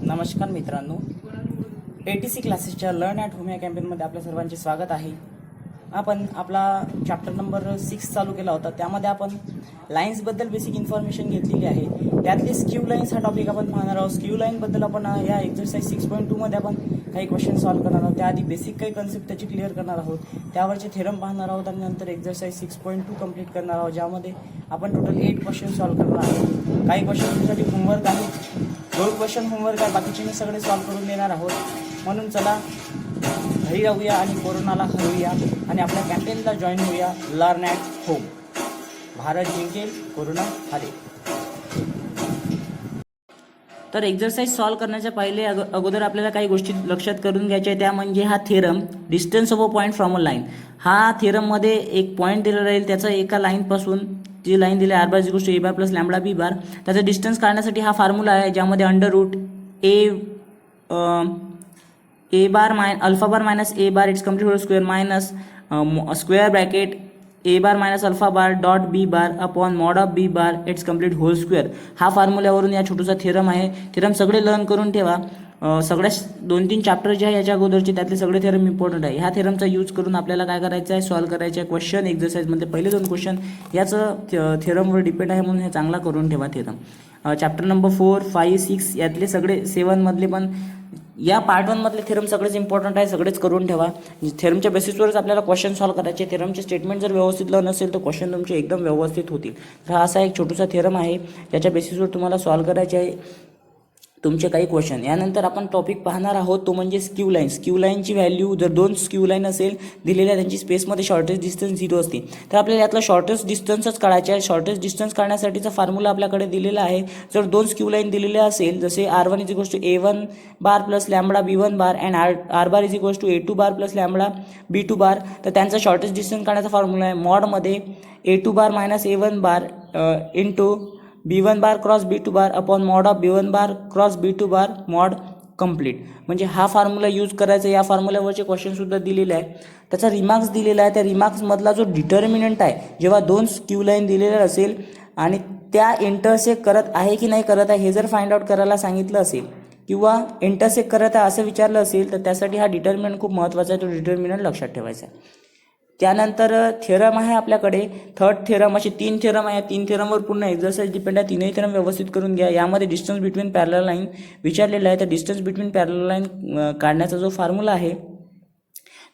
नमस्कार मित्रांनो, ATC क्लासेसच्या लर्न ॲट होम या कॅम्पेनमध्ये आपल्या सर्वांचे स्वागत आहे. आपण आपला चॅप्टर नंबर 6 चालू केला होता. त्यामध्ये आपण लाईन्सबद्दल बेसिक इन्फॉर्मेशन घेतलेली आहे. त्यातले स्क्यू लाईन्स हा टॉपिक आपण पाहणार आहोत. स्क्यू लाईनबद्दल आपण या एक्झरसाइज 6.2 मध्ये आपण काही क्वेश्चन सॉल्व्ह करणार आहोत. त्याआधी बेसिक काही कन्सेप्ट त्याची क्लिअर करणार आहोत, त्यावरचे थेरम पाहणार आहोत आणि नंतर एक्झरसाइज 6.2 कंप्लीट करणार आहोत, ज्यामध्ये आपण टोटल 8 क्वेश्चन सॉल्व्ह करणार आहोत. काही क्वेश्चन तुमच्यासाठी होमवर्क आहे, 2 क्वेश्चन होमवर्क आहे, बाकीचे मी सगळे सॉल्व्ह करून देणार आहोत. म्हणून चला घरी राहूया आणि कोरोनाला हरवूया आणि आपल्या कॅम्पेनला जॉईन होऊया. Learn at home. भारत जिंकेल, कोरोना हरेल. तर एक्झरसाइज सॉल्व्ह करण्याच्या पहिले अगोदर आपल्याला काही गोष्टी लक्षात करून घ्यायच्या आहेत. त्या म्हणजे हा theorem distance of a point from a line. हा थेरममध्ये एक पॉईंट दिलेला राहील, त्याचा एका लाईनपासून जी लाईन दिली R bar is equals to A bar plus lambda B bar, त्याचा डिस्टन्स काढण्यासाठी हा फॉर्म्युला आहे, ज्यामध्ये under root A bar alpha bar minus A bar its complete whole square minus square bracket A bar minus alpha bar dot B bar upon mod of B bar its complete whole square. हा फॉर्म्युल्यावरून या छोटूसा theorem आहे. Theorem सगळे learn करून ठेवा. सगळ्या 2-3 chapter जे आहे याच्या अगोदरचे त्यातले सगळे थेरम इम्पॉर्टंट आहे. ह्या थेरमचा यूज करून आपल्याला काय करायचं आहे, सॉल्व्ह करायचं आहे क्वेश्चन. एक्झरसाइजमध्ये पहिले 2 क्वेश्चन याचं थेरमवर डिपेंड आहे, म्हणून हे चांगला करून ठेवा थेरम. चॅप्टर नंबर 4, 5, 6 यातले सगळे 7 मधले पण या पार्ट 1 मधले थेरम सगळेच इम्पॉर्टंट आहे, सगळेच करून ठेवा. थेरमच्या बेसिसवरच आपल्याला क्वेश्चन सॉल्व्ह करायचे. थेरमचे स्टेटमेंट जर व्यवस्थित लावून नसेल तर क्वेश्चन तुमचे एकदम व्यवस्थित होतील. तर हा असा एक छोटूसा थेरम आहे, ज्याच्या बेसिसवर तुम्हाला सॉल्व्ह करायचे आहे तुमचे काही क्वेश्चन. यानंतर आपण टॉपिक पाहणार आहोत, तो म्हणजे स्क्यू लाईन. स्क्यू लाईनची व्हॅल्यू जर 2 स्क्यू लाईन असेल दिलेल्या, त्यांची स्पेसमध्ये शॉर्टेस्ट डिस्टन्स 0 असते, तर आपल्याला यातला शॉर्टेस्ट डिस्टन्सच काढायचा आहे. शॉर्टेस्ट डिस्टन्स काढण्यासाठीचा फॉर्म्युला आपल्याकडे दिलेला आहे. जर 2 स्क्यू लाईन दिलेल्या असेल, जसे R1 is equals to A1 bar plus lambda B1 bar and R bar is equals to A2 bar plus lambda B2 bar, तर त्यांचा शॉर्टेस्ट डिस्टन्स काढण्याचा फॉर्म्युला आहे मॉडमध्ये A2 bar minus A1 bar into B1 bar cross B2 bar upon mod of B1 bar cross B2 bar mod complete. म्हणजे हा formula use करायचा. या फॉर्म्युल्यावरचे question सुद्धा दिलेले आहे. त्याचा रिमार्क्स दिलेला आहे. त्या रिमार्क्समधला जो डिटर्मिनंट आहे, जेव्हा 2 स्क्यू लाईन दिलेल्या असेल आणि त्या इंटरसेक्ट करत आहे की नाही करत आहे हे जर फाइंड आउट करायला सांगितलं असेल किंवा इंटरसेक्ट करत आहे असं विचारलं असेल, तर त्यासाठी हा डिटर्मिनंट खूप महत्त्वाचा आहे. तो डिटर्मिनंट लक्षात ठेवायचा आहे. त्यानंतर थेरम आहे आपल्याकडे थर्ड थेरम. असे 3 थेरम आहे. 3 थेरमवर पूर्ण एक्झरसाइज डिपेंड आहे. 3ही थेरम व्यवस्थित करून घ्या. यामध्ये डिस्टन्स बिटवीन पॅरलल लाईन विचारलेला आहे. तर डिस्टन्स बिटवीन पॅरलल लाईन काढण्याचा जो फॉर्म्युला आहे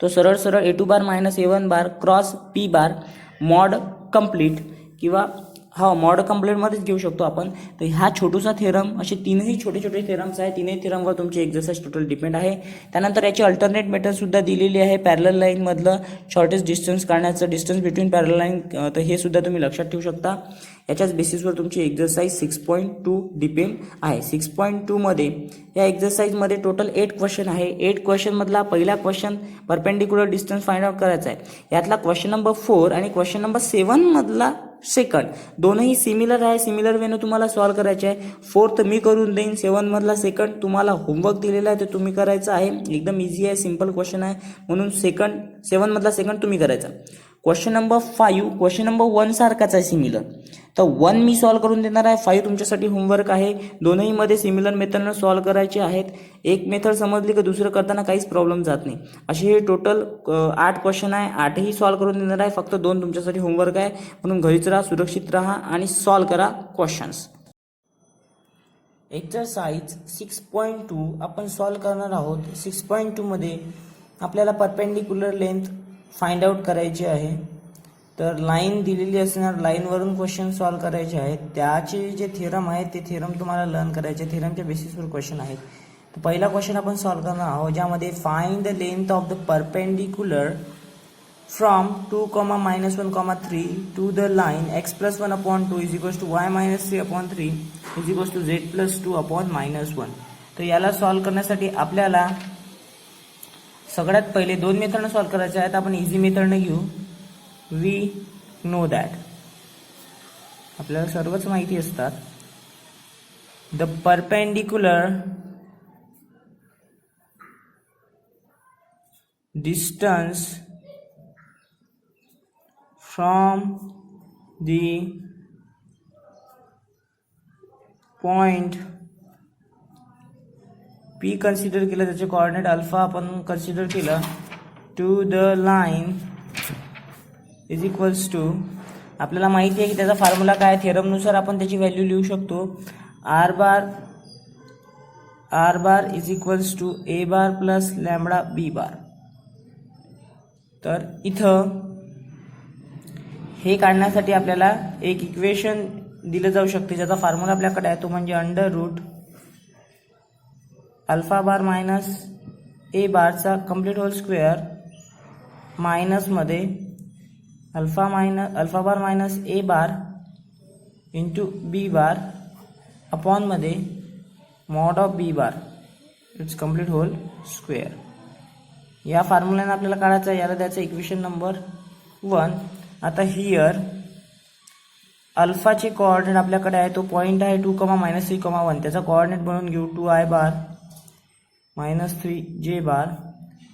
तो सरळ सरळ A2 बार मायनस A1 बार क्रॉस P बार मॉड कंप्लीट किंवा मॉड कंप्लीटमध्येच घेऊ शकतो आपण. तर हा छोटूसा थेरम, असे 3ही छोटे छोटे थेरम्स आहे. 3ही थेरमवर तुमची एक्झरसाइज टोटल डिपेंड आहे. त्यानंतर याची अल्टरनेट मेथडसुद्धा दिलेली आहे. पॅरलल लाईनमधलं शॉर्टेस्ट डिस्टन्स काढण्याचं, डिस्टन्स बिटवीन पॅरलल लाईन, तर हे सुद्धा तुम्ही लक्षात ठेवू शकता. याच्याच बेसिसवर तुमची एक्झरसाइज 6.2 डिपेंड आहे. 6.2 मध्ये या एक्झरसाइजमध्ये टोटल 8 क्वेश्चन आहे. 8 क्वेश्चनमधला पहिला question perpendicular distance find out करायचा आहे. यातला क्वेश्चन नंबर 4 आणि क्वेश्चन नंबर 7 मधला सेकंड दोनही सिमिलर आहे. सिमिलर वेनं तुम्हाला सॉल्व्ह करायचे आहे. 4 मी करून देईन, 7 मधला सेकंड तुम्हाला होमवर्क दिलेला आहे, ते तुम्ही करायचं आहे. एकदम इझी आहे, सिम्पल क्वेश्चन आहे, म्हणून 7 मधला सेकंड तुम्ही करायचा. क्वेश्चन नंबर 5 क्वेश्चन नंबर 1 सारखाच आहे, सिमिलर. तर 1 मी सॉल्व्ह करून देणार आहे, 5 तुमच्यासाठी होमवर्क आहे. दोनही मध्ये सिमिलर मेथडनं सॉल्व्ह करायचे आहेत. एक मेथड समजली की दुसरं करताना काहीच प्रॉब्लेम जात नाही. असे हे टोटल 8 क्वेश्चन आहे. 8ही सॉल्व्ह करून देणार आहे. फक्त 2 तुमच्यासाठी होमवर्क आहे, म्हणून घरीच राहा, सुरक्षित राहा आणि सॉल्व्ह करा क्वेश्चन्स. एक्झरसाइज 6.2 आपण सॉल्व्ह करणार आहोत. 6.2 मध्ये आपल्याला परपेंडिक्युलर लेंथ फाइंड आउट करायची आहे. तर लाईन दिलेली असणार, लाईनवरून क्वेश्चन सॉल्व्ह करायचे आहेत. त्याचे जे थेरम आहेत ते थेरम तुम्हाला लर्न करायचे. थेरमच्या बेसिसवर क्वेश्चन आहेत. तर पहिला क्वेश्चन आपण सॉल्व्ह करणार आहोत, ज्यामध्ये find the length of the perpendicular from 2, -1, 3 to the line x + 1/2 is equals to y - 3/3 is equals to z + 2/-1. तर याला सॉल्व्ह करण्यासाठी आपल्याला सगळ्यात पहिले 2 मेथडनं सॉल्व्ह करायचे आहेत. आपण इझी मेथडनं घेऊ. वी नो दॅट, आपल्याला सर्वच माहिती असतात. The perpendicular distance from the point P consider केलं, त्याचे कोऑर्डिनेट अल्फा आपण कन्सिडर केलं, to the line is equals to, आपल्याला माहिती आहे की त्याचा फॉर्म्युला काय, थेरमनुसार आपण त्याची व्हॅल्यू लिहू शकतो, R bar is equals to A bar plus lambda B bar. तर इथं हे काढण्यासाठी आपल्याला एक इक्वेशन दिलं जाऊ शकते ज्याचा फॉर्म्युला आपल्याकडे आहे, तो म्हणजे under root alpha bar minus A बारचा कंप्लीट होल स्क्वेअर मायनसमध्ये alpha bar minus A bar into B bar अपॉनमध्ये mod of B bar it's complete whole square. या फॉर्म्युल्यानं आपल्याला काढायचं आहे, याला द्यायचं इक्वेशन नंबर 1. आता हिअर अल्फाचे कोऑर्डिनेट आपल्याकडे आहे, तो पॉईंट आहे 2, -3, 1. त्याचा कोऑर्डिनेट बनवून घेऊ, 2i बार -3j बार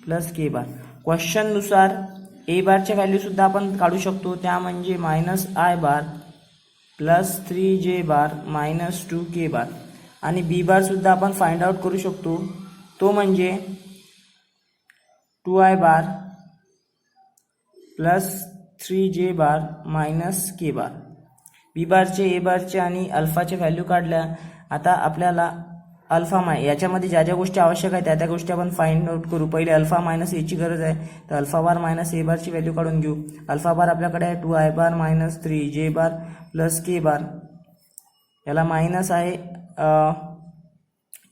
प्लस के बार. क्वेश्चननुसार ए बारच्या व्हॅल्यूसुद्धा आपण काढू शकतो, त्या म्हणजे -i bar plus 3j bar -2k बार. आणि बी बारसुद्धा आपण फाइंड आउट करू शकतो, तो म्हणजे 2i बार प्लस 3j बार -k बार. बी बारचे, ए बारचे आणि अल्फाचे व्हॅल्यू काढल्या. आता आपल्याला अल्फा याच्यामध्ये ज्या ज्या गोष्टी आवश्यक आहेत त्या गोष्टी आपण फाइंड आउट करू. पहिले अल्फा मायनस एची गरज आहे, तर अल्फा बार मायनस ए बारची व्हॅल्यू काढून घेऊ. अल्फा बार आपल्याकडे आहे 2i बार -3j बार प्लस के बार, याला मायनस आहे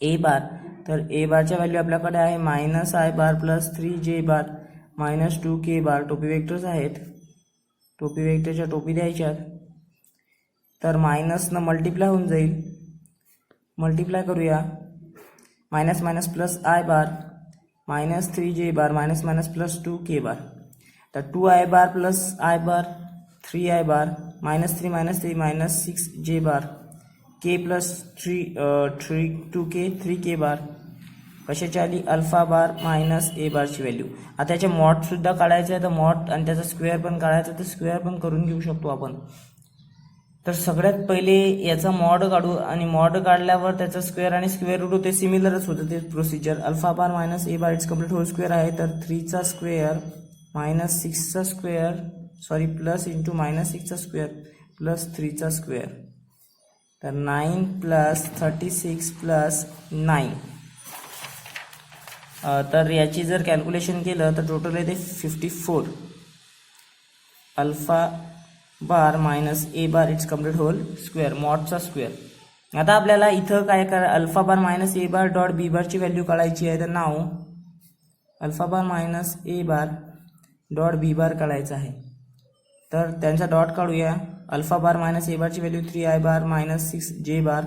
ए बार, तर ए बारच्या व्हॅल्यू आपल्याकडे आहे -i bar plus 3j bar -2k बार. टोपी वेक्टर्स आहेत, टोपी वेक्टरच्या टोपी द्यायच्यात, तर मायनसनं मल्टिप्लाय होऊन जाईल. मल्टिप्लाय करूया, minus minus plus i bar -3j bar minus plus 2k बार. तर 2i bar plus i bar 3i bar -3 -6j bar k plus 2k 3k बार. कशाची आली, अल्फा बार मायनस ए बारची व्हॅल्यू. आता याचे मॉडसुद्धा काढायचं आहे, तर मॉड आणि त्याचा स्क्वेअर पण काढायचा, तर स्क्वेअर पण करून घेऊ शकतो आपण. तर सगळ्यात पहिले याचा मॉड काढू, आणि मॉड काढल्यावर त्याचा स्क्वेअर आणि स्क्वेअर रूट होते, सिमिलरच होतं ते procedure. Alpha bar minus A bar it's complete whole square आहे, तर 3चा स्क्वेअर -6चा स्क्वेअर प्लस इंटू -6चा स्क्वेअर प्लस 3चा स्क्वेअर, तर 9 प्लस 36 प्लस 9. तर याची जर कॅल्क्युलेशन केलं तर टोटल येते 54. Alpha bar minus A bar it's complete whole square, मॉडचा स्क्वेअर. आता आपल्याला इथं काय करा, alpha bar minus A bar dot B बारची व्हॅल्यू काढायची आहे, तर नाव alpha bar minus A bar dot B bar काढायचं आहे. तर त्यांचा डॉट काढूया. अल्फा बार मायनस ए बारची व्हॅल्यू 3i बार -6j बार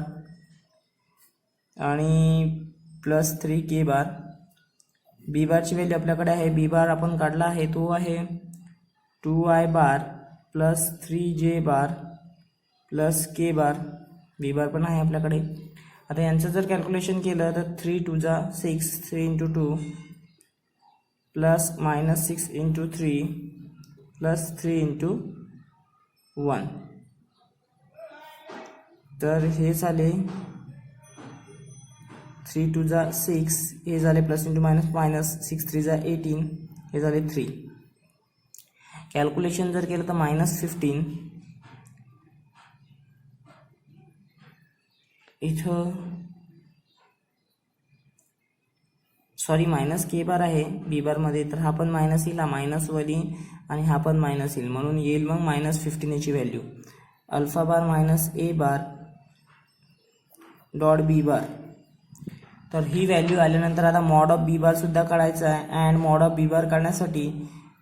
आणि प्लस 3k बार. बी बारची व्हॅल्यू आपल्याकडे आहे, बी बार आपण काढला आहे, तो आहे 2i बार प्लस 3j बार प्लस k बार. बी बार पण आहे आपल्याकडे. आता यांचं जर कॅल्क्युलेशन केलं तर 3 2 जा 6, 3 into 2 plus -6 into 3 plus 3 into 1. तर हे झाले 3 2 जा 6, हे झाले प्लस इंटू मायनस 6 3 जा 18, हे झाले 3. कॅल्क्युलेशन जर केलं तर -15 इथं, -k बार आहे बी बारमध्ये, तर हा पण मायनस येईल, हा मायनस वर येईल आणि हा पण मायनस येईल, म्हणून येईल मग -15 याची value. Alpha bar minus A bar dot B bar. तर ही व्हॅल्यू आल्यानंतर आता मॉड ऑफ बी बार सुद्धा काढायचा आहे. And mod of B bar काढण्यासाठी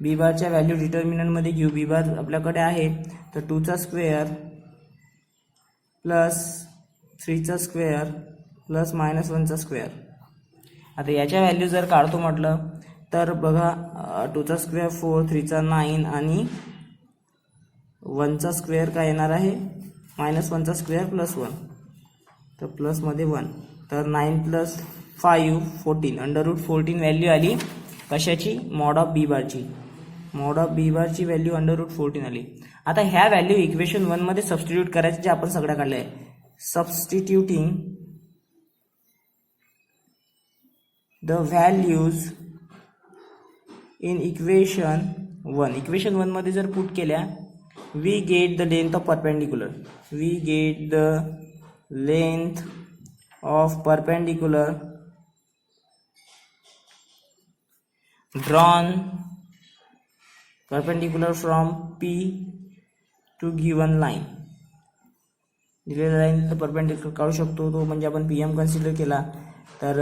बी बारच्या व्हॅल्यू डिटर्मिनंटमध्ये घेऊ. बी बार आपल्याकडे आहे, तर 2चा स्क्वेअर प्लस 3चा स्क्वेअर प्लस -1चा स्क्वेअर. आता याच्या व्हॅल्यू जर काढतो म्हटलं तर बघा, 2चा स्क्वेअर 4, 3चा 9 आणि 1चा स्क्वेअर काय येणार आहे, -1चा स्क्वेअर प्लस 1, तर प्लसमध्ये 1, तर 9 प्लस 5 14, √14 व्हॅल्यू आली. कशाची, मॉड ऑफ बी बारची. मॉड ऑफ बी बारची व्हॅल्यू √14 आली. आता ह्या व्हॅल्यू इक्वेशन 1 मध्ये सबस्टिट्यूट करायचे, जे आपण सगळ्या काढले आहे. Substituting the values in equation 1. Equation 1 मध्ये जर पुट केल्या, we get the length of perpendicular. We get the length of perpendicular drawn perpendicular from P to given line. दिलेल्या लाईन परपेंडिक्युलर काढू शकतो तो, म्हणजे आपण PM कन्सिडर केला तर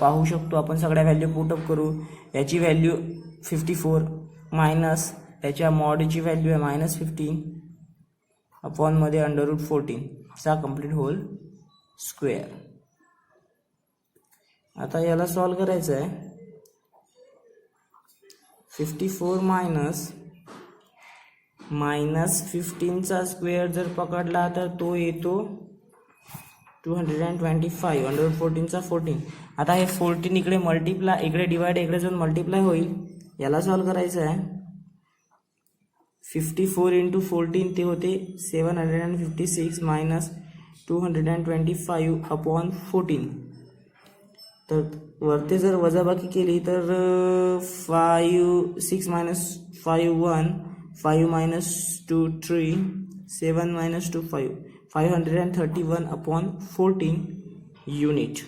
पाहू शकतो आपण. सगळ्या व्हॅल्यू पुटअप करू. याची व्हॅल्यू 54 मायनस त्याच्या मॉडची व्हॅल्यू आहे -15 अपॉन मध्ये √14 चा कंप्लीट होल स्क्वेअर. आता याला सॉल्व करायचं आहे. 54 मायनस 15 चा स्क्वेअर जर पकडला तर तो येतो 225 √14 चा 14. आता हे 14 इकडे मल्टिप्लाय, इकडे डिवाइड, इकडे जाऊन मल्टिप्लाय होईल. याला सॉल्व करायचं आहे. 54 × 14 ते होते 756 मायनस 225 अपॉन 14. तर वरती जर वजाबाकी केली तर 6 minus 5 1, 5 minus 2 3, 7 minus 2 5, 531 upon 14 unit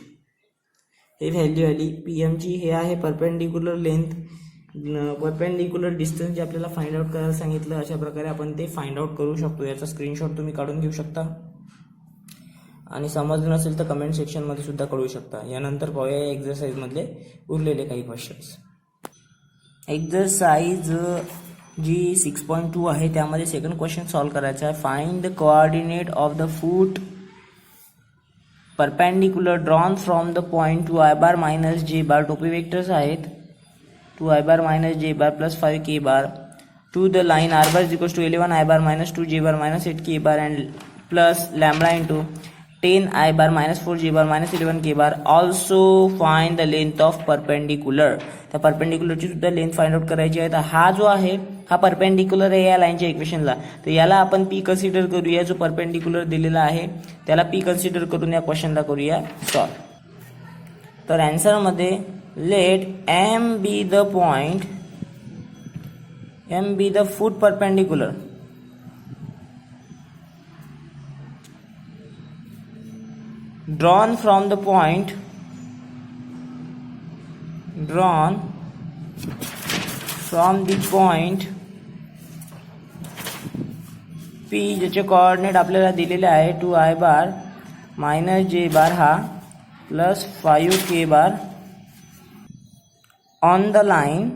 हे व्हॅल्यू आली पीएमची. हे आहे परपेंडिक्युलर लेंथ, परपेंडिक्युलर डिस्टन्स जे आपल्याला फाइंड आउट करायला सांगितलं. अशा प्रकारे आपण ते फाइंड आउट करू शकतो. याचा स्क्रीनशॉट तुम्ही काढून घेऊ शकता आणि समजलं नसेल तर कमेंट सेक्शनमध्ये सुद्धा कळवू शकता. यानंतर पाहूया या एक्झरसाइजमधले उरलेले काही क्वेश्चन्स. एक्झरसाइज जी 6.2 आहे त्यामध्ये सेकंड क्वेश्चन सॉल्व करायचा आहे. Find the coordinate of the foot perpendicular drawn from the point 2i minus जे बार. टोपी वेक्टर्स आहेत 2i मायनस जे bar plus 5k bar to the line r bar is equals to 11i minus 2j bar minus 8k bar and plus lambda into 10i bar minus 4j bar minus 11k bar. Also find the length of perpendicular. त्या परपेंडिक्युलरची सुद्धा length find out करायची आहे. तर हा जो आहे हा perpendicular आहे या लाईनच्या इक्वेशनला, तर याला आपण P कन्सिडर करूया. जो परपेंडिक्युलर दिलेला आहे त्याला P कन्सिडर करून या क्वेश्चनला करूया सॉल्व. तर आन्सर मध्ये late M be the point, M be the foot perpendicular drawn from the point, drawn from the point P ज्याचे कोऑर्डिनेट आपल्याला दिलेले आहे 2i बार मायनस जे बार हा plus 5k bar on the line.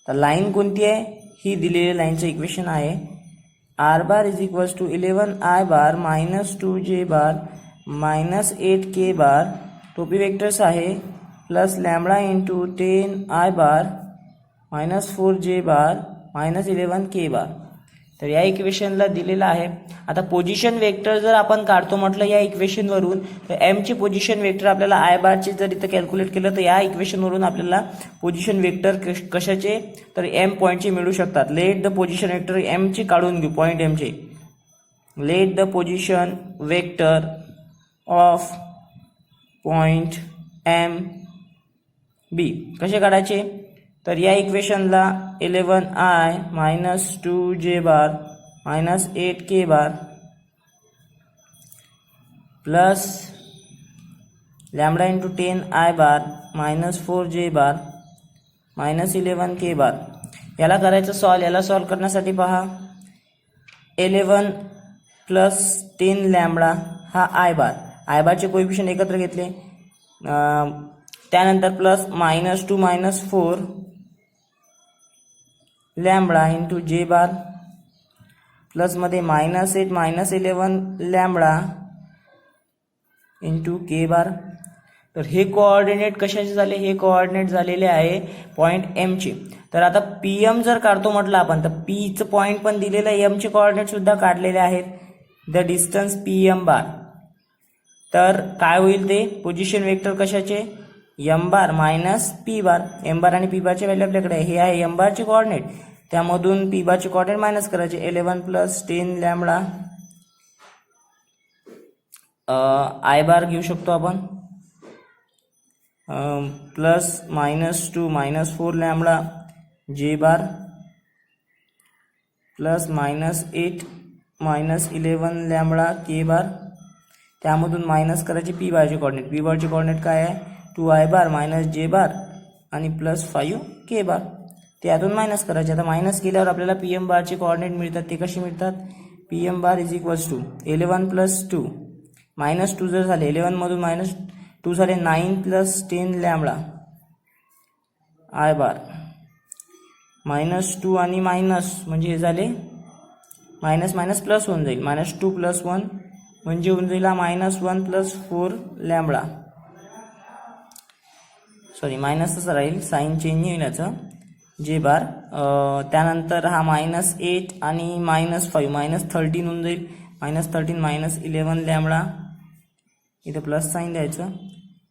तर line कोणती आहे ही दिलेल्या लाईनचं इक्वेशन आहे. r bar is equals to 11i bar minus 2j bar minus 8k bar. टोपी वेक्टर्स आहे plus lambda into 10i bar minus 4j bar minus 11k bar. तर या इक्वेशनला दिलेला आहे. आता पोझिशन वेक्टर जर आपण काढतो म्हटलं या इक्वेशनवरून, तर एम ची पोझिशन वेक्टर आपल्याला आय बारचे जर इथं कॅल्क्युलेट केलं तर या इक्वेशनवरून आपल्याला पोझिशन वेक्टर कशाचे तर एम पॉईंटचे मिळू शकतात. Let the position vector M ची काढून घेऊ. पॉईंट एम चे let the position vector of point M be कसे काढायचे. तर या इक्वेशनला 11i minus 2j bar minus 8k bar plus lambda into 10i bar minus 4j bar minus 11k bar. याला करायचं सॉल्व. याला सॉल्व करण्यासाठी पहा 11 प्लस 10 लॅम्बडा हा आय बार, आय बारचे कोएफिशिएंट एकत्र घेतले. त्यानंतर plus minus 2 minus 4 lambda into जे बार प्लस मध्ये मायनस 8 मायनस 11 लॅम्बडा इंटू के बार. तर हे कोऑर्डिनेट कशाचे झाले, हे कोऑर्डिनेट झालेले आहे पॉईंट एम चे. तर आता पीएम जर काढतो म्हटलं आपण तर पीचं पॉईंट पण दिलेलं आहे, एम चे कोऑर्डिनेट सुद्धा काढलेले आहेत. The distance PM bar. तर काय होईल ते पोझिशन वेक्टर कशाचे M bar minus P bar. M bar आणि पी बारचे व्हॅल्यू आपल्याकडे आहे. हे आहे एम बारचे कोऑर्डिनेट, त्यामधून पी बारचे कोऑर्डिनेट मायनस करायचे. 11 प्लस 10 लॅम्बडा आय बार घेऊ शकतो आपण प्लस -2 -4 लॅम्बडा जे बार प्लस -8 -11 लॅम्बडा के बार. त्यामधून मायनस करायचे पी बारचे कॉर्डिनेट. पी बारचे कॉर्डिनेट काय आहे 2i बार मायनस जे बार आणि प्लस 5 के बार. त्यातून मायनस करायचे. आता मायनस केल्यावर आपल्याला पी एम बारचे कॉर्डिनेट मिळतात. ते कसे मिळतात P M bar is equals to 11 + 2 -2 जर झाले 11 मधून -2 झाले 9 + 10 लॅम्बडा आय बार -2 आणि मायनस म्हणजे हे झाले मायनस मायनस प्लस होऊन जाईल. -2 + 1 म्हणजे होऊन जाईल -1 + 4 लॅम्बडा. सॉरी मायनस तसं राहील साईन चेंज होईल याचं जे बार. त्यानंतर हा -8 आणि -5 -13 होऊन जाईल. -13 -11 लॅम्बडा इथं प्लस साईन द्यायचं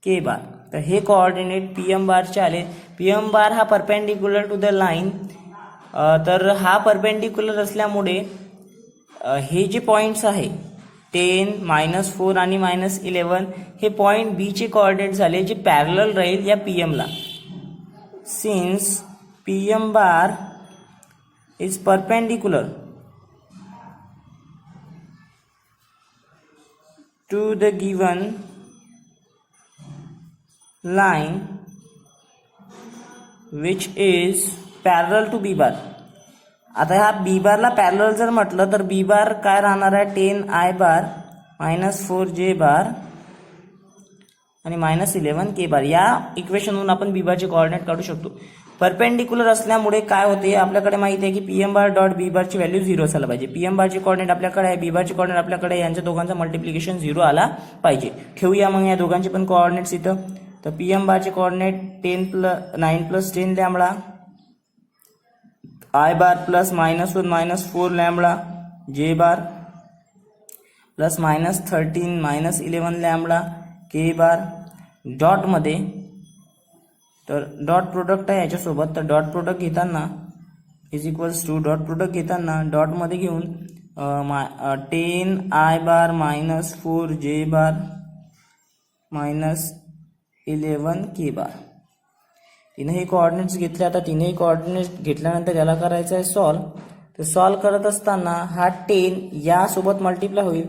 के बार. तर हे कोऑर्डिनेट पी एम बारचे आले. पी एम बार हा परपेंडिक्युलर टू द लाईन. तर हा परपेंडिक्युलर असल्यामुळे हे जे पॉईंट्स आहे 10 -4 आणि -11 हे पॉईंट बी चे कोऑर्डिनेट झाले जे पॅरलल राहील या पी एमला. Since P M bar is perpendicular to the given line which is parallel to b bar. आता ह्या बी बारला पॅरलल जर म्हटलं तर बी बार काय राहणार आहे 10i बार -4 जे बार आणि -11 के बार. या इक्वेशनवरून आपण बी बारचे कोऑर्डिनेट काढू शकतो. परपेंडिक्युलर असल्यामुळे काय होते आपल्याकडे माहिती आहे की पी एम बार डॉट बी बारची व्हॅल्यू 0 असायला पाहिजे. पी एम बारचे कोऑर्डिनेट आपल्याकडे आहे, बी बारचे कोऑर्डिनेट आपल्याकडे आहे, यांच्या दोघांचा मल्टिप्लिकेशन 0 आला पाहिजे. ठेवूया मग या दोघांचे पण कोऑर्डिनेट्स इथं. तर पी एम बारचे coordinate 9 + 10 lambda I bar plus -1 -4 lambda जे बार प्लस -13 -11 लॅम्बडा के बार. डॉटमध्ये तर डॉट प्रोडक्ट आहे याच्यासोबत. तर डॉट प्रोडक्ट घेताना is equals to dot product घेताना डॉटमध्ये घेऊन 10i बार -4 जे बार -11 के बार. तीनही कोऑर्डिनेट्स घेतले. आता तीनही कोऑर्डिनेट्स घेतल्यानंतर याला करायचं आहे सॉल्व. तर सॉल्व करत असताना हा 10 यासोबत मल्टिप्लाय होईल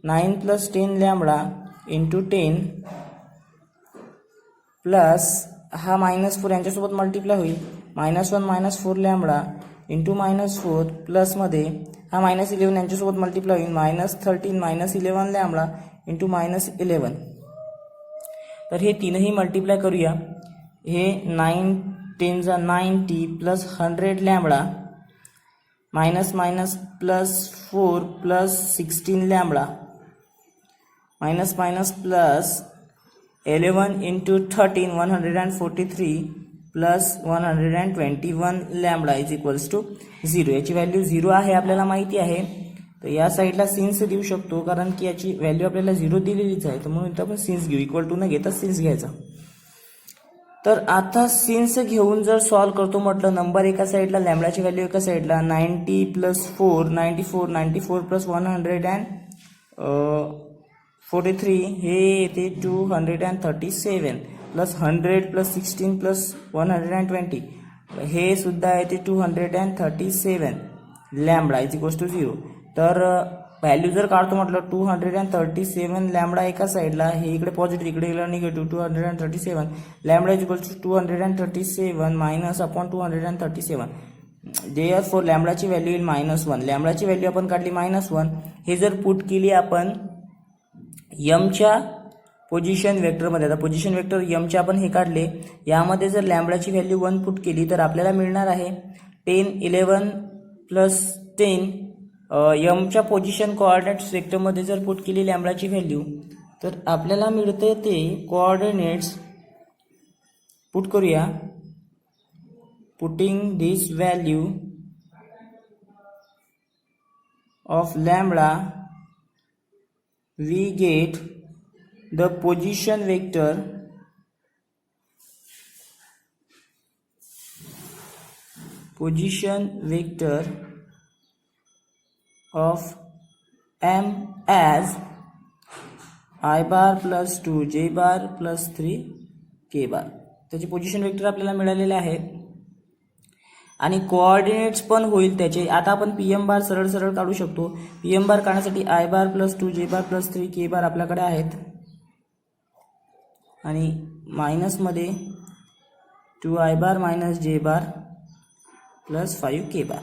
9 + 10 लॅम्बडा इंटू 10 प्लस हा -4 यांच्यासोबत मल्टिप्लाय होईल -1 -4 लॅम्बडा इंटू -4 प्लसमध्ये हा -11 यांच्यासोबत मल्टिप्लाय होईल -13 -11 लॅम्बडा इंटू -11. तर हे तीनही मल्टिप्लाय करूया. हे 9 10 90 plus 100 lambda -4 plus 16 lambda plus 11 into 13 143 plus 121 lambda is equals to 0. याची व्हॅल्यू 0 आहे आपल्याला माहिती आहे. तर या साईडला सिन्स देऊ शकतो कारण की याची व्हॅल्यू आपल्याला 0 दिलेलीच आहे. तर म्हणून इथं आपण सिन्स घेऊ. इक्वल टू न घेता सिन्स घ्यायचा. तर आता सिन्स घेऊन जर सॉल्व करतो म्हटलं नंबर एका साईडला लॅम्बडाची व्हॅल्यू एका साईडला 90 + 4 94 प्लस 143 हे येते 237 प्लस 100 प्लस 16 प्लस 120 हे सुद्धा येते 237 लॅम्बडा इज इक्वल्स टू 0. तर व्हॅल्यू जर काढतो म्हटलं 237 लॅम्बडा एका साईडला हे इकडे पॉझिटिव्ह इकडे गेला negative 237 lambda is equals to 237 minus upon 237 therefore लॅम्बडाची व्हॅल्यू येईल -1. लॅम्बडाची व्हॅल्यू आपण काढली -1. हे जर पुट केली आपण यमच्या पोझिशन वेक्टरमध्ये. आता पोझिशन वेक्टर यमचे आपण हे काढले. यामध्ये जर लॅम्बडाची व्हॅल्यू 1 पुट केली तर आपल्याला मिळणार आहे 10 11 प्लस 10 यमच्या पोझिशन कोऑर्डिनेट्स वेक्टरमध्ये जर पुट केली लॅम्बडाची व्हॅल्यू तर आपल्याला मिळते ते कोऑर्डिनेट्स पुट करूया. Putting this value of lambda we get the position vector of m as I bar plus 2 j bar plus 3 k के बार. त्याचे पोझिशन वेक्टर आपल्याला मिळालेले आहे आणि कोऑर्डिनेट्स पण होईल त्याचे. आता आपण पी एम बार सरळ सरळ काढू शकतो. पी एम बार काढण्यासाठी I bar plus 2 J bar plus 3 K बार आपल्याकडे आहेत आणि मायनसमध्ये 2 आय बार मायनस जे बार प्लस 5 के बार.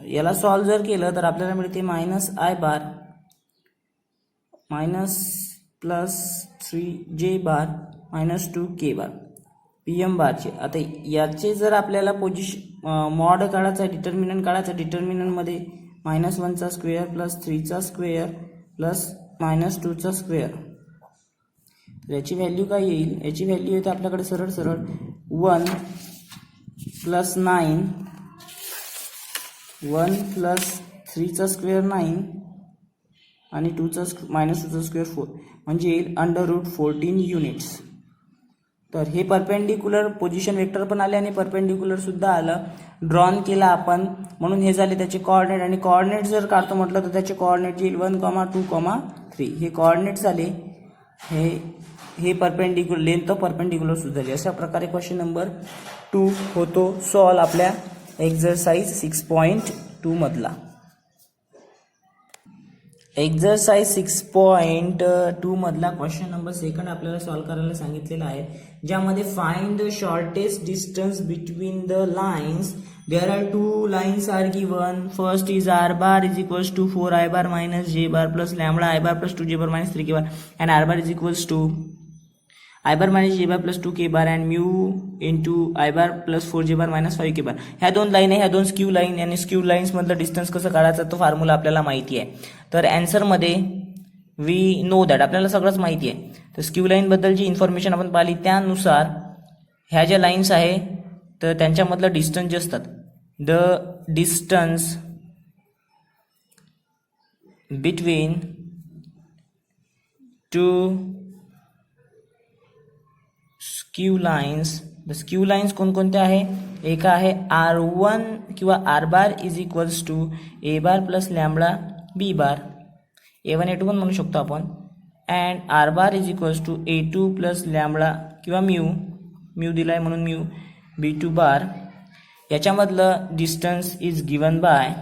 याला सॉल्व जर केलं तर आपल्याला मिळते minus I bar minus plus 3 J bar minus 2 K bar P M बारचे. आता याचे जर आपल्याला मॉड काढायचा डिटर्मिनंट काढायचा, डिटर्मिनंटमध्ये -1चा स्क्वेअर प्लस 3चा स्क्वेअर प्लस -2चा स्क्वेअर. तर याची व्हॅल्यू काय येईल? याची व्हॅल्यू येते आपल्याकडे सरळ सरळ 1 प्लस 9 1 प्लस 3चा स्क्वेअर 9 आणि -2चा स्क्वेअर 4 म्हणजे येईल √14 युनिट्स. तर हे परपेंडिक्युलर पोझिशन वेक्टर पण आले आणि परपेंडिक्युलर सुद्धा आलं, ड्रॉन केला आपण, म्हणून हे झाले त्याचे कोऑर्डिनेट. आणि कोऑर्डिनेट जर काढतो म्हटलं तर त्याचे कोऑर्डिनेट येईल 1, 2, 3. हे कोऑर्डिनेट झाले. हे परपेंडिक्युलर लेंथ ऑफ परपेंडिक्युलर सुद्धा झाली. अशा प्रकारे क्वेश्चन नंबर 2 होतो सॉल्व आपल्या एक्झरसाइज 6.2 मधला. एक्झरसाइज 6.2 मधला क्वेश्चन नंबर 2 आपल्याला सॉल्व करायला सांगितलेला आहे, ज्यामध्ये find the shortest distance between the lines. There are 2 lines are given. First is R bar is equals to 4 I bar minus जे bar plus lambda I bar plus 2 J bar minus 3 K bar and R bar is equals to I bar minus जे bar plus 2 K bar and mu into I bar plus 4 J bar minus 5 के बार. ह्या 2 line आहे, ह्या 2 skew line, आणि skew lines मधलं distance कसं काढायचं तो formula आपल्याला माहिती आहे. तर आन्सरमध्ये वी नो दॅट आपल्याला सगळंच माहिती आहे. तर स्क्यू लाईन बद्दलची इन्फॉर्मेशन आपण पाहिली, त्यानुसार ह्या ज्या लाईन्स आहे तर त्यांच्यामधलं डिस्टन्स जे असतात, the distance between 2 skew lines. The skew lines कोणकोणत्या आहे? एक आहे R1 किंवा R bar is equals to A bar plus lambda B bar, A1 A2 पण म्हणू शकतो आपण, and R bar is equals to A2 plus lambda किंवा म्यू दिलाय म्हणून म्यू B2 बार. याच्यामधलं distance is given by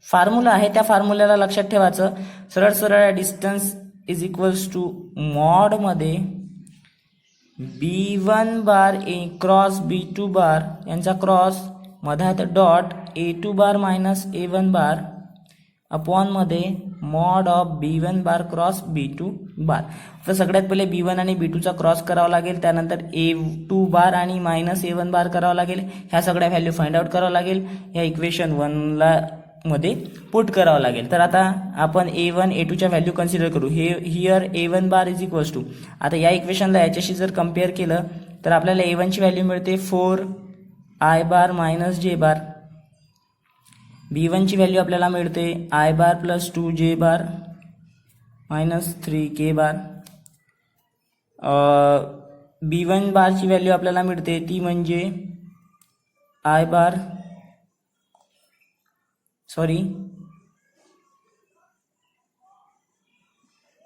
formula आहे, त्या फॉर्म्युल्याला लक्षात ठेवायचं. सरळ सरळ distance is equals to मॉडमध्ये B1 bar cross B2 bar यांचा क्रॉस मधात dot A2 bar minus A1 bar अपॉनमध्ये mod of B1 bar cross B2 bar. तर सगळ्यात पहिले B1 आणि B2चा क्रॉस करावा लागेल, त्यानंतर A2 बार आणि मायनस A1 बार करावा लागेल. ह्या सगळ्या व्हॅल्यू फाइंड आउट करावं लागेल, ह्या इक्वेशन 1ला मध्ये पुट करावं लागेल. तर आता आपण A1 A2च्या व्हॅल्यू कन्सिडर करू. Here A1 bar is equals to, आता या इक्वेशनला याच्याशी जर कम्पेअर केलं तर आपल्याला A1 ची व्हॅल्यू मिळते 4 आय बार मायनस जे बार. B1 ची व्हॅल्यू आपल्याला मिळते I bar plus 2 J bar minus 3 K bar. B1 बारची व्हॅल्यू आपल्याला मिळते ती म्हणजे आय बार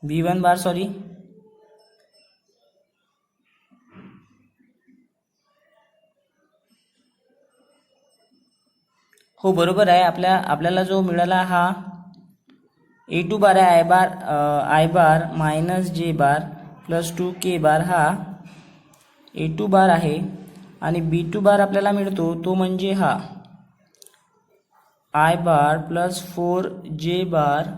B1 बार हो बरोबर आहे. आपल्याला जो मिळाला हा A2 बार आहे, आय बार मायनस जे बार प्लस 2 के बार हा A2 बार आहे, आणि B2 बार आपल्याला मिळतो तो म्हणजे हा I bar plus 4 J bar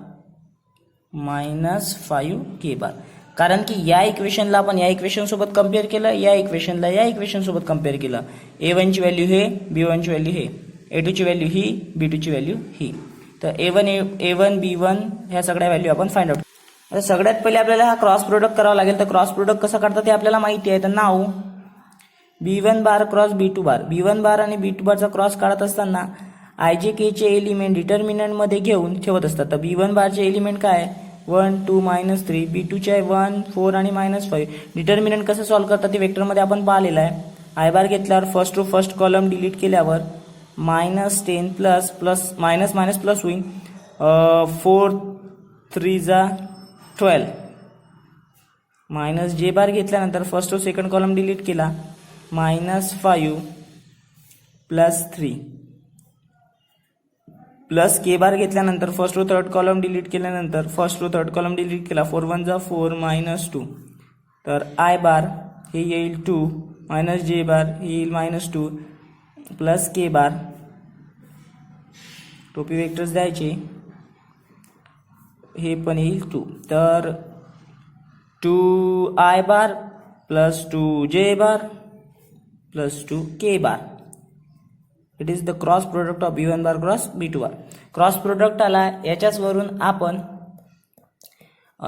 minus 5 के बार. कारण की या इक्वेशनला आपण या इक्वेशन सोबत कम्पेअर केलं, या इक्वेशनला या इक्वेशन सोबत कम्पेअर केलं. A1 ची व्हॅल्यू हे, B1 ची व्हॅल्यू हे, A2 ची व्हॅल्यू ही, B2 ची व्हॅल्यू ही. तर A1 B1 ह्या सगळ्या व्हॅल्यू आपण फाइंड आउट. आता सगळ्यात पहिले आपल्याला हा क्रॉस प्रोडक्ट करावा लागेल. तर क्रॉस प्रोडक्ट कसं काढतात ते आपल्याला माहिती आहे. तर नाव B1 बार क्रॉस B2 बार, B1 बार आणि B2 बारचा क्रॉस काढत असताना IJK चे एलिमेंट डिटर्मिनंट मध्ये घेऊन ठेवत असतात. तर B1 बारचे एलिमेंट काय, 1 2 -3, B2 चे 1 4 आणि -5. डिटर्मिनंट कसं सॉल्व्ह करतात ते वेक्टरमध्ये आपण पाहिलेलं आहे. आय बार घेतल्यावर first row first column delete केल्यावर -10 प्लस मायनस मायनस प्लस होईल. 4 3 जा 12 मायनस जे बार घेतल्यानंतर फर्स्ट व सेकंड कॉलम डिलीट केला, -5 प्लस 3 प्लस के बार घेतल्यानंतर फर्स्ट व थर्ड कॉलम डिलीट केल्यानंतर फर्स्ट व थर्ड कॉलम डिलीट केला, 4 1 जा 4 -2, तर आय बार हे येईल 2 मायनस जे बार हे येईल -2 प्लस के बार, टोपी वेक्टर्स द्यायचे, हे पण येईल 2, तर 2 bar plus 2 bar plus 2 bar. It is the cross product of B1 bar cross B2 bar. Cross product आला, याच्याच वरून आपण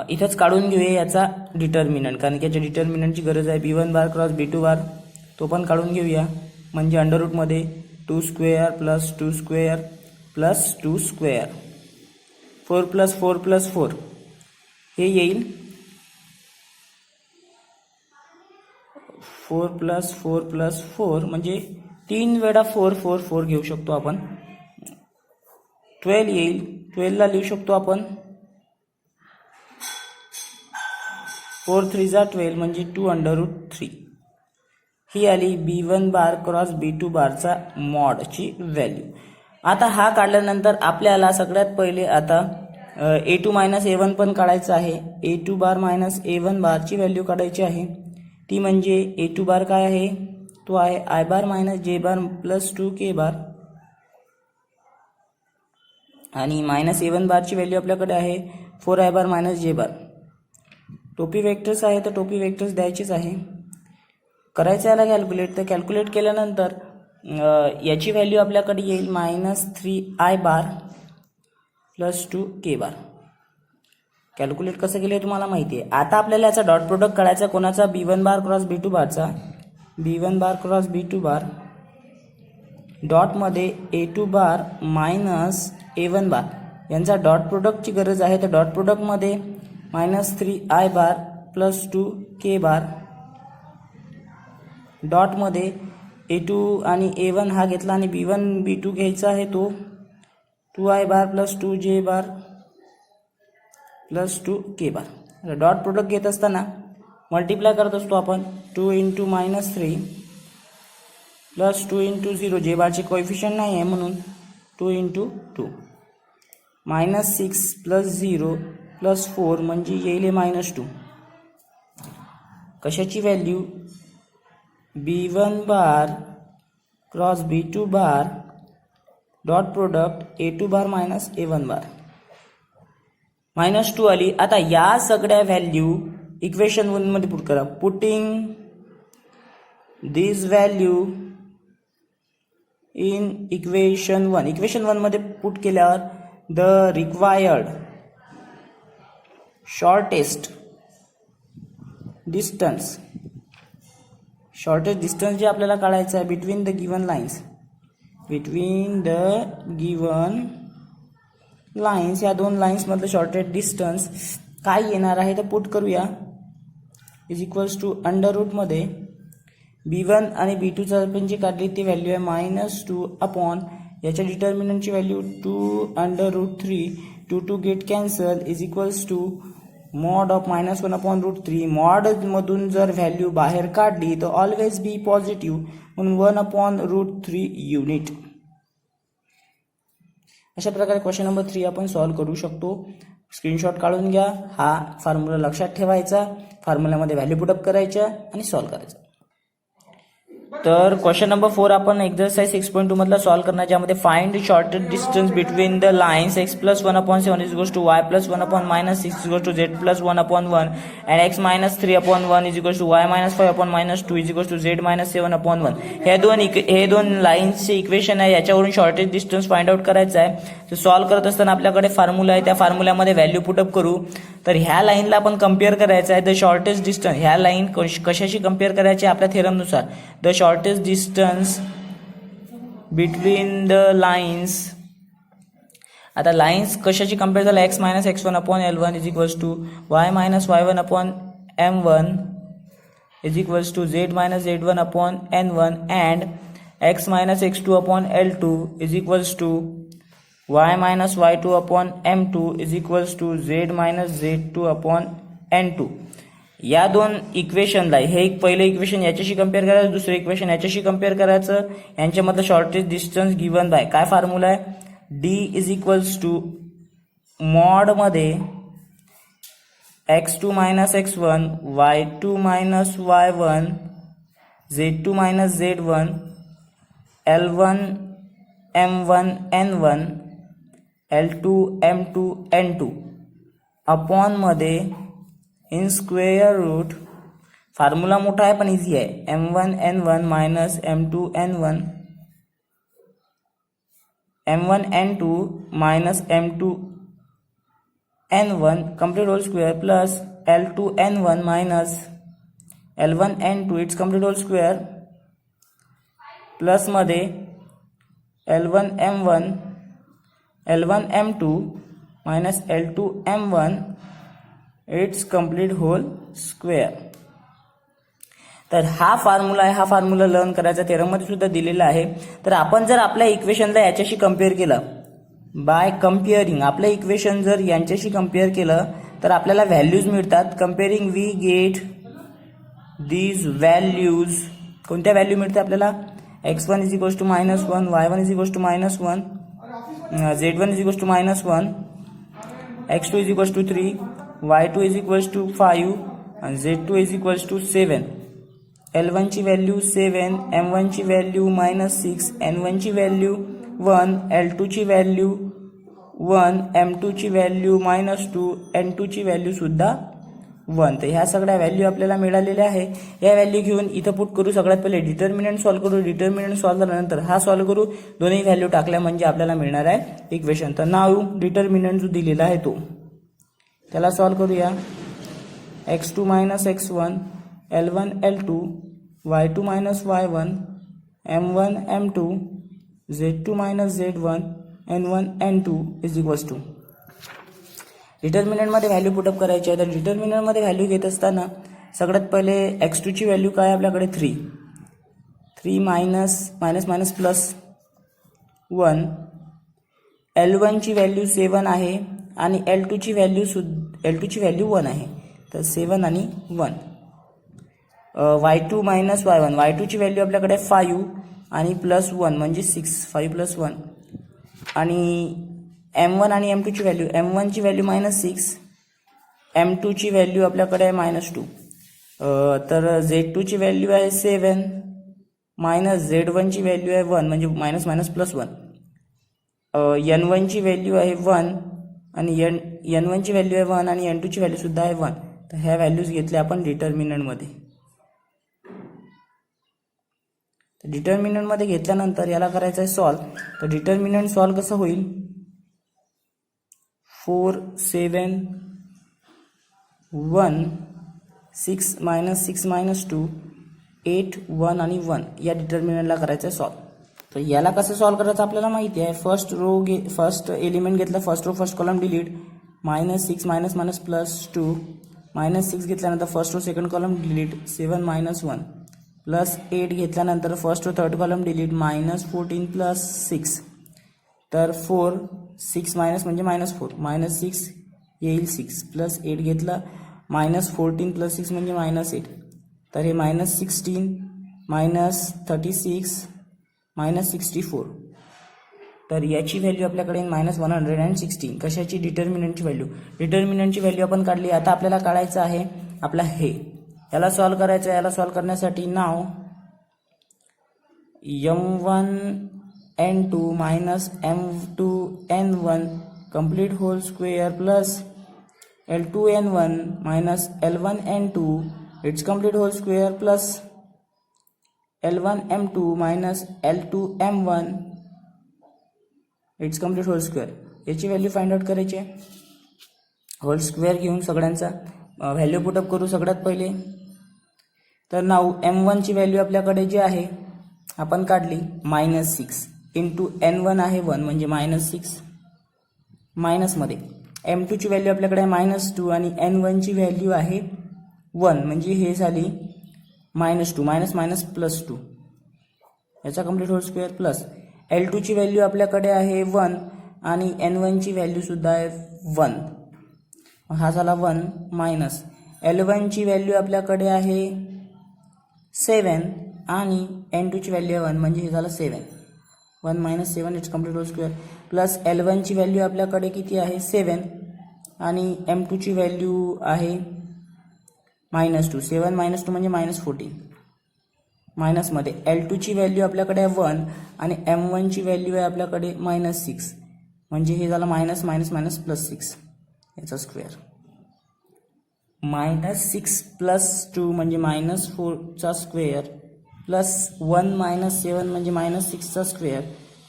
इथंच काढून घेऊया याचा डिटर्मिनंट, कारण की याच्या डिटर्मिनंटची गरज आहे. B1 बार क्रॉस B2 बार तो पण काढून घेऊया, म्हणजे अंडर रूटमध्ये 2 square plus 2 square plus 2 square, 4 plus 4 plus 4 हे येईल 4 प्लस 4 प्लस 4, म्हणजे 3 वेळा 4 4 4 घेऊ शकतो आपण. 12 येईल, 12 ला लिहू शकतो आपण 4 3 जा 12, म्हणजे 2√3. ही आली B1 बार क्रॉस B2 बारचा मॉडची व्हॅल्यू. आता हा काढल्यानंतर आपल्याला सगळ्यात पहिले आता A2 मायनस A1 पण काढायचं आहे. A2 बार मायनस A1 बारची व्हॅल्यू काढायची आहे. ती म्हणजे A2 बार काय आहे, तो आहे I bar minus J bar plus 2K बार, आणि मायनस A1 बारची व्हॅल्यू आपल्याकडे आहे 4I बार मायनस J बार. टोपी वेक्टर्स आहे तर टोपी वेक्टर्स द्यायचेच आहे. करायचं याला कॅल्क्युलेट, तर कॅल्क्युलेट केल्यानंतर याची व्हॅल्यू आपल्याकडे येईल -3I बार प्लस 2K बार. कॅल्क्युलेट कसं केलं तुम्हाला माहिती आहे. आता आपल्याला याचा डॉट प्रोडक्ट काढायचा, कोणाचा, B1 बार क्रॉस B2 बारचा. B1 बार क्रॉस B2 बार डॉटमध्ये A2 बार मायनस A1 बार यांचा डॉट प्रोडक्टची गरज आहे. तर डॉट प्रोडक्टमध्ये -3I बार प्लस 2K बार, डॉटमध्ये A2 आणि A1 हा घेतला आणि B1 B2 घ्यायचा आहे, तो 2I बार प्लस 2J बार प्लस 2K बार. डॉट प्रोडक्ट घेत असताना मल्टिप्लाय करत असतो आपण, 2 इंटू -3 प्लस 2 इंटू 0, जे बारचे कोएफिशियंट नाही आहे म्हणून 2 इंटू 2, -6 प्लस 0 प्लस 4, म्हणजे येईल -2. कशाची value, B1 bar cross B2 bar dot product A2 bar minus A1 bar, -2 आली. आता या सगळ्या व्हॅल्यू इक्वेशन 1 मध्ये पुट करा. Putting this value in equation 1, equation 1 मध्ये पुट केल्यावर द रिक्वायर्ड शॉर्टेस्ट डिस्टन्स जे आपल्याला काढायचं आहे बिटवीन द गिवन लाईन्स, या दोन लाईन्स मधलं शॉर्टेस्ट डिस्टन्स काय येणार आहे तर पुट करूया. इज इक्वल्स टू अंडर रूटमध्ये B1 आणि B2चा आपण जी काढली ती व्हॅल्यू आहे -2 अपॉन याच्या डिटर्मिनंटची value 2√3, 2 get cancel, is equals to mod of -1 upon √3. Mod मधून जर व्हॅल्यू बाहेर काढली तर ऑलवेज बी पॉझिटिव्ह, म्हणून 1 अपॉन √3 युनिट. अशा प्रकारे क्वेश्चन नंबर 3 आपण सॉल्व्ह करू शकतो. स्क्रीनशॉट काढून घ्या, हा फॉर्म्युला लक्षात ठेवायचा, फॉर्म्युल्यामध्ये व्हॅल्यू पुटअप करायच्या आणि सॉल्व्ह करायचं. तर क्वेश्चन नंबर 4 आपण एक्सरसाइज 6.2 मधला सॉल्व्ह करणार, ज्यामध्ये find shortest distance between the lines x + 1/7 is equals to y + 1/-6 is equals to z + 1/1 and x - 3/1 is equals to y - 5/-2 is equals to z - 7/1. हे दोन लाईन्सचे इक्वेशन आहे, याच्यावरून शॉर्टेस्ट डिस्टन्स फाइंड आउट करायचा आहे. तर solve करत असताना आपल्याकडे फॉर्म्युला आहे, त्या फॉर्म्युल्यामध्ये व्हॅल्यू पुटअप करू. तर ह्या लाईनला आपण कम्पेअर करायचं आहे. द शॉर्टेस्ट डिस्टन्स, ह्या लाईन कशाशी कम्पेअर करायची आपल्या थेरमनुसार, the shortest distance between the lines. आता लाईन्स कशाची कम्पेअर झाला, x - x1/L1 is equals to y - y1/M1 is equals to z - z1/N1 and x - x2/L2 is equals to y - y2/M2 is equals to z - z2/N2. या दोन इक्वेशनला हे एक पहिलं equation याच्याशी compare करायचं, दुसरं इक्वेशन याच्याशी कम्पेअर करायचं. यांच्यामधलं शॉर्टेस्ट डिस्टन्स गिवन बाय काय फॉर्म्युला आहे, डी इज इक्वल्स टू मॉडमध्ये x2 minus x1 y2 minus y1 z2 minus z1 L1 m1 n1 L2 m2 n2 upon मध्ये इन स्क्वेअर रूट, फॉर्म्युला मोठा आहे पण इझी आहे, m1 n1 minus m2 n1 m1 n2 minus m2 n1 complete whole square plus L2 n1 minus L1 n2 its complete whole square plus मध्ये L1 m1 L1 m2 minus L2 m1 its complete whole square. तर हा formula आहे, हा formula learn करायचा थेरममध्ये सुद्धा दिलेला आहे. तर आपण जर आपल्या इक्वेशनला याच्याशी कम्पेअर केलं, बाय कम्पेअरिंग आपलं इक्वेशन जर यांच्याशी कम्पेअर केलं तर आपल्याला व्हॅल्यूज मिळतात. Comparing we get these values. कोणत्या व्हॅल्यू मिळते आपल्याला, x1 is equals to -1, y1 is equals to -1, z1 is equals to -1, x2 is equals to 3, y2 is equals to 5 आणि z2 is equals to 7. L1 ची value 7, m1 ची value -6, n1 ची value 1, L2 ची value 1, m2 ची value -2, n2 ची value सुद्धा 1. तर ह्या सगळ्या व्हॅल्यू आपल्याला मिळालेल्या आहे. या व्हॅल्यू घेऊन इथं पुट करू. सगळ्यात पहिले डिटर्मिनंट सॉल्व्ह करू. डिटर्मिनंट सॉल्व्ह झाल्यानंतर हा सॉल्व्ह करू. दोन्ही व्हॅल्यू टाकल्या म्हणजे आपल्याला मिळणार आहे इक्वेशन. तर नाव डिटर्मिनंट जो दिलेला आहे तो त्याला सॉल्व्ह करूया. x2 minus x1 L1 L2 y2 minus y1 m1 m2 z2 minus z1 n1 n2 is equals to. डिटर्मिनंटमध्ये व्हॅल्यू पुटअप करायची आहे. तर डिटर्मिनंटमध्ये व्हॅल्यू घेत असताना सगळ्यात पहिले x2 ची व्हॅल्यू काय आपल्याकडे 3 मायनस प्लस 1, L1 ची व्हॅल्यू 7 आहे आणि L2 ची व्हॅल्यू 1 आहे. तर 7 आणि 1. y2 मायनस y1, y2 ची व्हॅल्यू आपल्याकडे 5 आणि प्लस 1 म्हणजे 6, 5 प्लस 1. आणि m1 आणि m2 ची व्हॅल्यू, m1 ची व्हॅल्यू -6, m2 ची व्हॅल्यू आपल्याकडे आहे -2. तर z2 ची व्हॅल्यू आहे 7 मायनस z1 ची व्हॅल्यू आहे 1 म्हणजे मायनस प्लस 1. n1 ची व्हॅल्यू आहे 1 आणि n1 ची व्हॅल्यू आहे 1 आणि n2 ची व्हॅल्यू सुद्धा आहे 1. तर ह्या व्हॅल्यूज घेतल्या आपण डिटर्मिनंटमध्ये. तर डिटर्मिनंटमध्ये घेतल्यानंतर याला करायचं आहे सॉल्व. तर डिटर्मिनंट सॉल्व कसं होईल, 4 7 1 6 मायनस 2 8 1 आणि 1 या डिटर्मिनंटला करायचं आहे सॉल्व. तर याला कसं सॉल्व करायचं आपल्याला माहिती आहे. फर्स्ट एलिमेंट घेतलं, first row first column delete, -6 minus plus 2, -6 घेतल्यानंतर first row second column delete, 7 minus 1 plus 8 घेतल्यानंतर first row third column delete, -14 plus 6. तर 4 6 मायनस म्हणजे -4, -6 येईल 6 प्लस 8 घेतला, -14 प्लस 6 म्हणजे -8. तर हे -16 -36 -64. तर याची व्हॅल्यू आपल्याकडे -116. कशाची, डिटर्मिनंटची व्हॅल्यू. डिटर्मिनंटची व्हॅल्यू आपण काढली. आता आपल्याला काढायचं आहे आपला हे, याला सॉल्व करायचं आहे. याला सॉल्व करण्यासाठी नाव m1 n2 minus m2 n1 complete whole square plus L2 n1 minus L1 n2 its complete whole square plus L1 m2 minus L2 m1 its complete whole square. याची व्हॅल्यू फाइंड आउट करायची आहे. Hole square घेऊन सगळ्यांचा value put up करू. सगळ्यात पहिले तर नाव m1 ची व्हॅल्यू आपल्याकडे जी आहे आपण काढली, -6 इंटू n1 आहे 1 म्हणजे -6, मायनसमध्ये m2 ची व्हॅल्यू आपल्याकडे आहे -2 आणि n1 ची व्हॅल्यू आहे 1 म्हणजे हे झाली -2 मायनस प्लस 2 याचा complete whole square plus L2 ची व्हॅल्यू आपल्याकडे आहे 1 आणि n1 ची व्हॅल्यू सुद्धा आहे 1. हा झाला 1 मायनस L1 ची व्हॅल्यू आपल्याकडे आहे 7 आणि N2 ची व्हॅल्यू आहे 1 म्हणजे हे झालं 7. 1 - 7 it's complete whole square plus L1 ची व्हॅल्यू आपल्याकडे किती आहे 7 आणि M2 ची व्हॅल्यू आहे -2. 7 - 2 म्हणजे -14. मायनसमध्ये L2 ची व्हॅल्यू आपल्याकडे आहे 1 आणि M1 ची व्हॅल्यू आहे आपल्याकडे -6 म्हणजे हे झालं मायनस मायनस मायनस प्लस 6 याचा स्क्वेअर. -6 + 2 म्हणजे -4 चा स्क्वेअर प्लस 1 - 7 म्हणजे -6 चा स्क्वेअर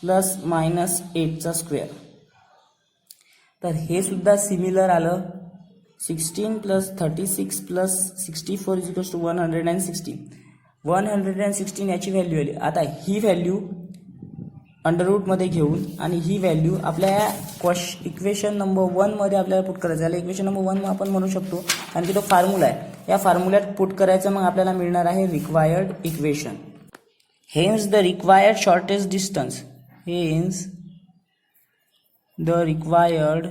प्लस -8 चा स्क्वेअर. तर हे सुद्धा सिमिलर आलं. 16 + 36 + 64 = 116. 116 याची व्हॅल्यू आली. आता ही व्हॅल्यू अंडररूटमध्ये घेऊन आणि ही व्हॅल्यू आपल्या इक्वेशन नंबर 1 मध्ये आपल्याला पुट करायचं. याला इक्वेशन नंबर 1 आपण म्हणू शकतो कारण की तो फॉर्म्युला आहे. या फॉर्म्युल्यात पुट करायचं मग आपल्याला मिळणार आहे required equation. Hence the required shortest distance. Hence the required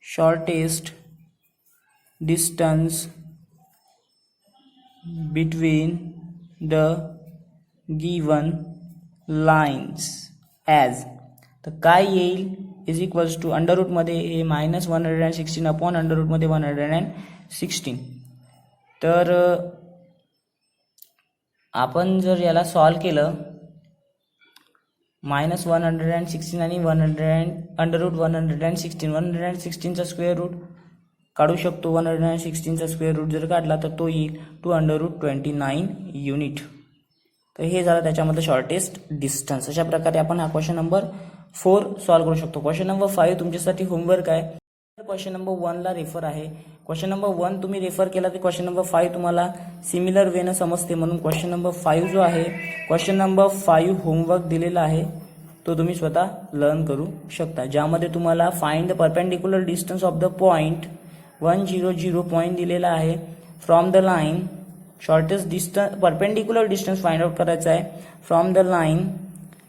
shortest distance between the given lines as. तर काय येईल इज इक्वल्स टू अंडररूटमध्ये हे -116 अपॉन अंडररूटमध्ये 116. तर आपण जर याला सॉल्व केलं -116 आणि अंडररूट 116 चा स्क्वेअर रूट काढू शकतो. 116 चा स्क्वेअर रूट जर काढला तर तो येईल √29 युनिट. तर हे झालं त्याच्यामध्ये शॉर्टेस्ट डिस्टन्स. अशा प्रकारे आपण हा क्वेश्चन नंबर 4 सॉल्व करू शकतो. क्वेश्चन नंबर 5 तुमच्यासाठी होमवर्क आहे. क्वेश्चन नंबर 1 ला रेफर आहे. क्वेश्चन नंबर 1 तुम्ही रेफर केला तर क्वेश्चन नंबर 5 तुम्हाला सिमिलर वेनं समजते म्हणून क्वेश्चन नंबर 5 जो आहे क्वेश्चन नंबर 5 होमवर्क दिलेला आहे तो तुम्ही स्वतः लर्न करू शकता. ज्यामध्ये तुम्हाला find the perpendicular distance of the point 1 0 0 point दिलेला आहे from the line. Shortest distance perpendicular distance find out करायचा आहे फ्रॉम द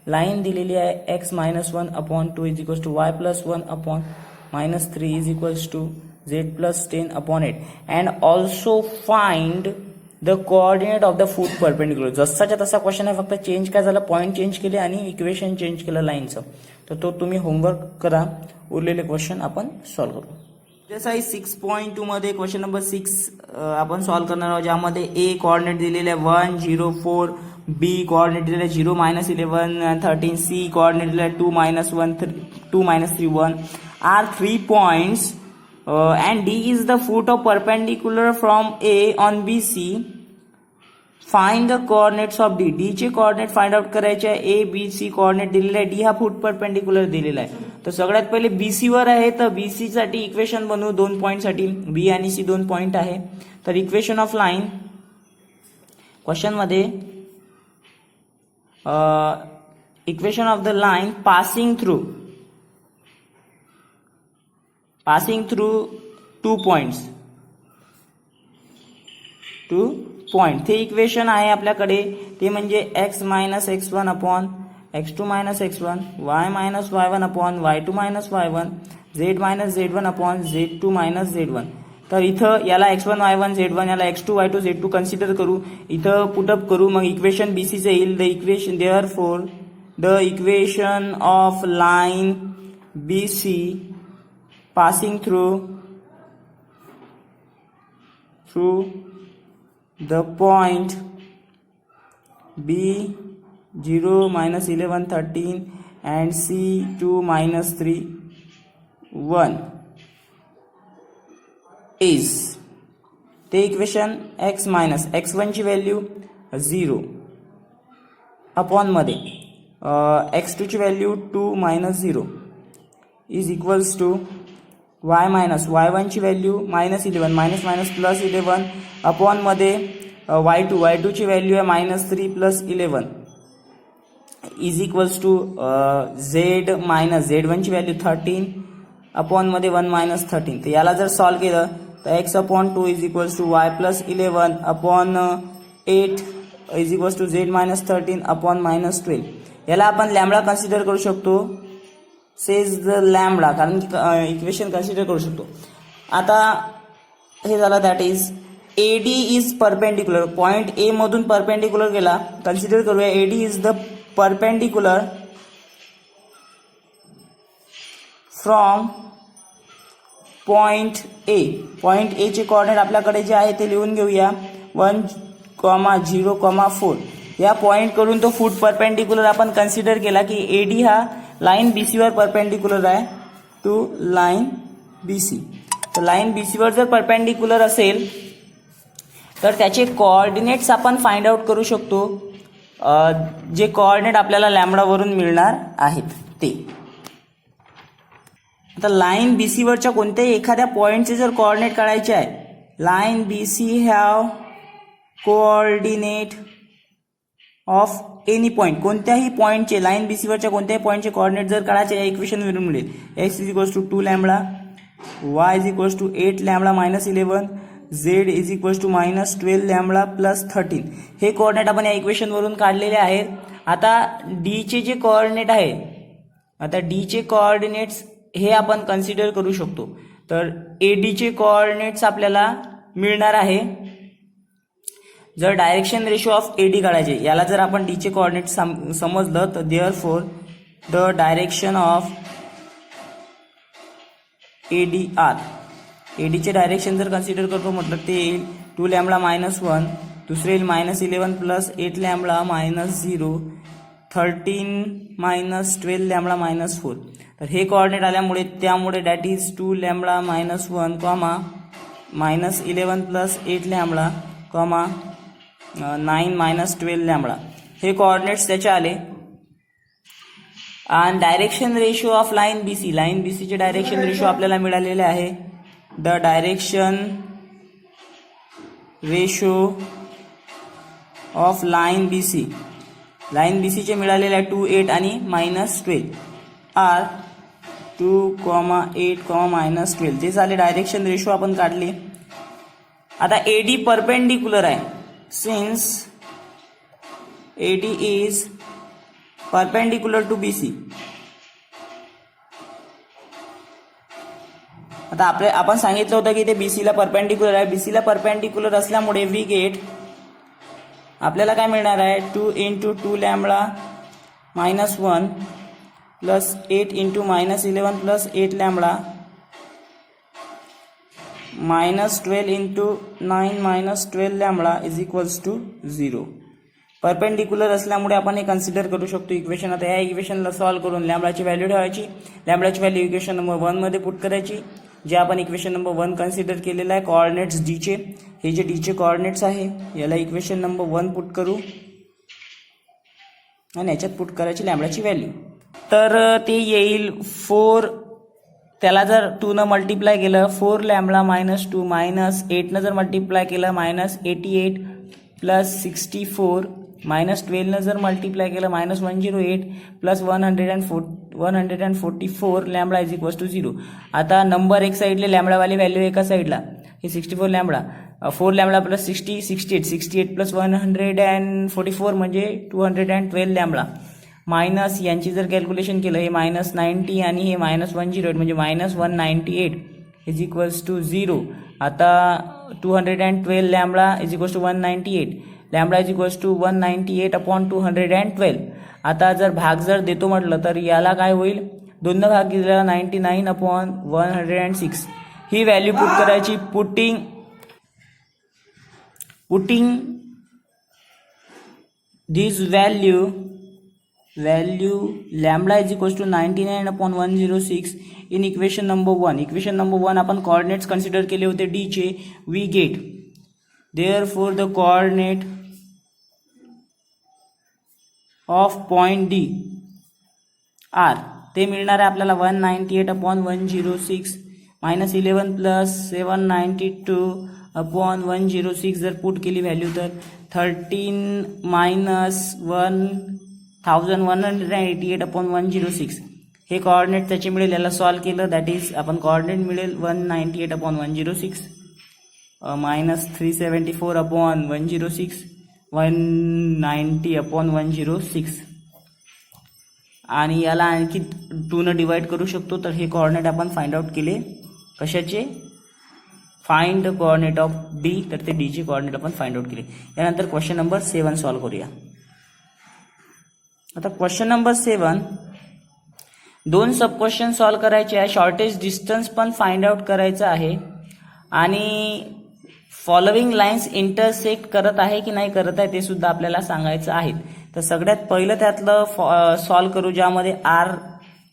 लाईन दिलेली आहे x - 1 upon 2 is equals to y + 1 upon -3 is equals to z + 10 upon 8 and also find the coordinate of the foot perpendicular. जसाच्या तसा question आहे फक्त change काय झालं पॉईंट चेंज केले आणि इक्वेशन चेंज केलं लाईनचं. तर तो तुम्ही होमवर्क करा. उरलेले क्वेश्चन आपण सॉल्व्ह करू. एक्सरसाइज 6.2 मध्ये क्वेश्चन नंबर 6 आपण सॉल्व्ह करणार आहोत. ज्यामध्ये ए कोऑर्डिनेट दिलेले आहे 1 0 4, बी कोऑर्डिनेट दिलेले 0 -11 13, सी कोऑर्डिनेट दिलेले 2 -1 3 1 are 3 points and D is the foot of perpendicular from A on BC. Find the coordinates of D. D चे कोऑर्डिनेट फाइंड आउट करायचे आहे. A B C कोऑर्डिनेट दिलेला आहे. D हा फूट परपेंडिक्युलर दिलेला आहे. तर सगळ्यात पहिले BC वर आहे तर BC साठी इक्वेशन बनवू 2 पॉइंट साठी. B आणि C 2 पॉइंट आहे. तर इक्वेशन ऑफ लाईन क्वेश्चन मध्ये equation of the line passing through 2 points. ते इक्वेशन आहे आपल्याकडे ते म्हणजे x - x1 upon x2 - x1, y - y1 upon y2 - y1, z - z1 upon z2 - z1. तर इथं याला x1 y1 z1 याला x2 y2 z2 कन्सिडर करू. इथं पुटअप करू मग इक्वेशन BC चे येईल. The equation of line BC passing through the point B 0 -11 13 and C 2 -3 1 is ते इक्वेशन x1 ची व्हॅल्यू 0 अपॉन मध्ये x2 ची value 2 -0 is equals to y1 ची व्हॅल्यू -11 +11 अपॉन मध्ये y2 ची व्हॅल्यू आहे -3 +11 इज इक्वल्स टू z1 ची value 13 upon मध्ये 1 - 13. तर याला जर सॉल्व केलं तर x upon 2 is equals to y +11 upon 8 is equals to z - 13 upon -12. याला आपण लॅम्बडा कन्सिडर करू शकतो. सेज द लॅम्बडा कारण की इक्वेशन कन्सिडर करू शकतो. आता हे झालं, that is AD is perpendicular. Point A मधून परपेंडिक्युलर गेला. कन्सिडर करूया AD is the perpendicular from point A. Point A चे कोऑर्डिनेट आपल्याकडे जे आहे ते लिहून घेऊया. 1,0,4. या पॉईंट कडून तो फूट परपेंडिक्युलर आपण कन्सिडर केला की AD हा लाईन BC वर परपेंडिक्युलर आहे टू लाईन BC. तर लाईन BC वर जर परपेंडिक्युलर असेल तर त्याचे कोऑर्डिनेट्स आपण फाइंड आउट करू शकतो. जे कोऑर्डिनेट आपल्याला लॅम्बडावरून मिळणार आहेत ते. आता लाईन BC वरच्या कोणत्याही एखाद्या पॉईंटचे जर कोऑर्डिनेट काढायचे आहे, line BC have coordinate of any point. कोणत्याही पॉईंटचे, लाईन BC वरच्या कोणत्याही पॉईंटचे कोऑर्डिनेट जर काढायचे, या इक्वेशन वरून मिळेल. x is equals to 2 lambda, y is equals to 8 lambda minus 11, z is equals to minus 12 lambda plus 13. हे कोऑर्डिनेट आपण या इक्वेशन वरून काढलेले आहेत. आता D चे जे कोऑर्डिनेट आहे, आता D चे कोऑर्डिनेट्स हे आपण कन्सिडर करू शकतो. तर AD चे कोऑर्डिनेट्स आपल्याला मिळणार आहे. जर डायरेक्शन रेशो ऑफ AD काढायचे, याला जर आपण D चे कोऑर्डिनेट समजलं तर therefore the direction of AD चे डायरेक्शन जर कन्सिडर करतो म्हटलं ते येईल 2 लॅम्बडा मायनस 1, दुसरे येईल minus 11 plus 8 lambda minus 0, 13 minus 12 lambda minus 4. तर हे कोऑर्डिनेट आल्यामुळे त्यामुळे that is 2 lambda minus 1 comma minus 11 plus 8 lambda comma 9 minus 12 lambda हे कोऑर्डिनेट्स त्याचे आले. आणि direction ratio of line BC चे डायरेक्शन रेशो आपल्याला मिळालेले आहे. The direction ratio of line BC चे मिळालेले आहे 2, 8 आणि मायनस 12 आर 2, 8, मायनस 12. जे झाले डायरेक्शन रेशो आपण काढले. आता AD परपेंडिक्युलर आहे. Since AD is perpendicular to BC. आता आपण सांगितलं होतं की ते BC ला परपेंडिक्युलर आहे. BC ला परपेंडिक्युलर असल्यामुळे वी गेट, आपल्याला काय मिळणार आहे, 2 into 2 lambda minus 1 plus 8 into minus 11 plus 8 lambda minus 12 into 9 minus 12 lambda is equals to 0. Perpendicular असल्यामुळे आपण हे कन्सिडर करू शकतो इक्वेशन. आता या इक्वेशनला सॉल्व्ह करून लॅम्बडाची व्हॅल्यू ठेवायची. लॅम्बडाची व्हॅल्यू इक्वेशन नंबर 1 मध्ये पुट करायची. जे आपण इक्वेशन नंबर 1 कन्सिडर केलेलं आहे कोऑर्डिनेट्स D चे, हे जे D चे कोऑर्डिनेट्स आहे याला इक्वेशन नंबर 1 पुट करू आणि याच्यात पुट करायची लॅम्बडाची व्हॅल्यू. तर ते येईल 4, त्याला जर 2 न मल्टिप्लाय केलं 4 लॅम्बडा मायनस 2 मायनस 8 न जर मल्टिप्लाय केलं मायनस 88 प्लस 64 मायनस 12 न जर मल्टिप्लाय केलं minus 108 plus 144 lambda is equals to 0. आता नंबर एक साईडले लॅम्बडावाली व्हॅल्यू एका साईडला, हे 64 लॅम्बडा, 4 लॅम्बडा प्लस 60 68 प्लस 144 म्हणजे 212 लॅम्बडा मायनस यांची जर कॅल्क्युलेशन केलं, हे मायनस 90 आणि हे मायनस 108 म्हणजे मायनस 198 इज इक्वल्स टू 0. आता 212 lambda is equals to 198, lambda is equals to 198 upon 212. आता जर भाग जर देतो म्हटलं तर याला काय होईल, 2 भाग दिलेला 99 अपॉन 106. ही व्हॅल्यू पुट करायची. Putting this value lambda is equals to 99 upon 106 in equation number 1. Equation number 1 आपण कोऑर्डिनेट्स कन्सिडर केले होते D चे. We get therefore the coordinate of point D R ते मिळणार आहे आपल्याला 198 अपॉन 106 मायनस 11 प्लस 792 अपॉन 106. जर पुट केली व्हॅल्यू तर 13 मायनस 1188 अपॉन 106 हे कोऑर्डिनेट त्याचे मिळेल. याला सॉल्व्ह केलं दॅट इज आपण कोऑर्डिनेट मिळेल 198 अपॉन 106 मायनस 374 अपॉन 106 190 अपॉन 106 आणि याला आणखी 2 न डिवाइड करू शकतो. तर हे कोऑर्डिनेट आपण फाइंड आउट केले कशाचे, find the coordinate of D, तर ते डीची कोऑर्डिनेट आपण फाइंड आउट केली. यानंतर क्वेश्चन नंबर 7 सॉल्व्ह करूया. आता क्वेश्चन नंबर 7 दोन सब क्वेश्चन सॉल्व्ह करायचे आहे. शॉर्टेज डिस्टन्स पण फाइंड आउट करायचं आहे आणि फॉलोइंग लाईन्स इंटरसेक्ट करत आहे की नाही करत आहे ते सुद्धा आपल्याला सांगायचं आहे. तर सगळ्यात पहिलं त्यातलं सॉल्व्ह करू, ज्यामध्ये R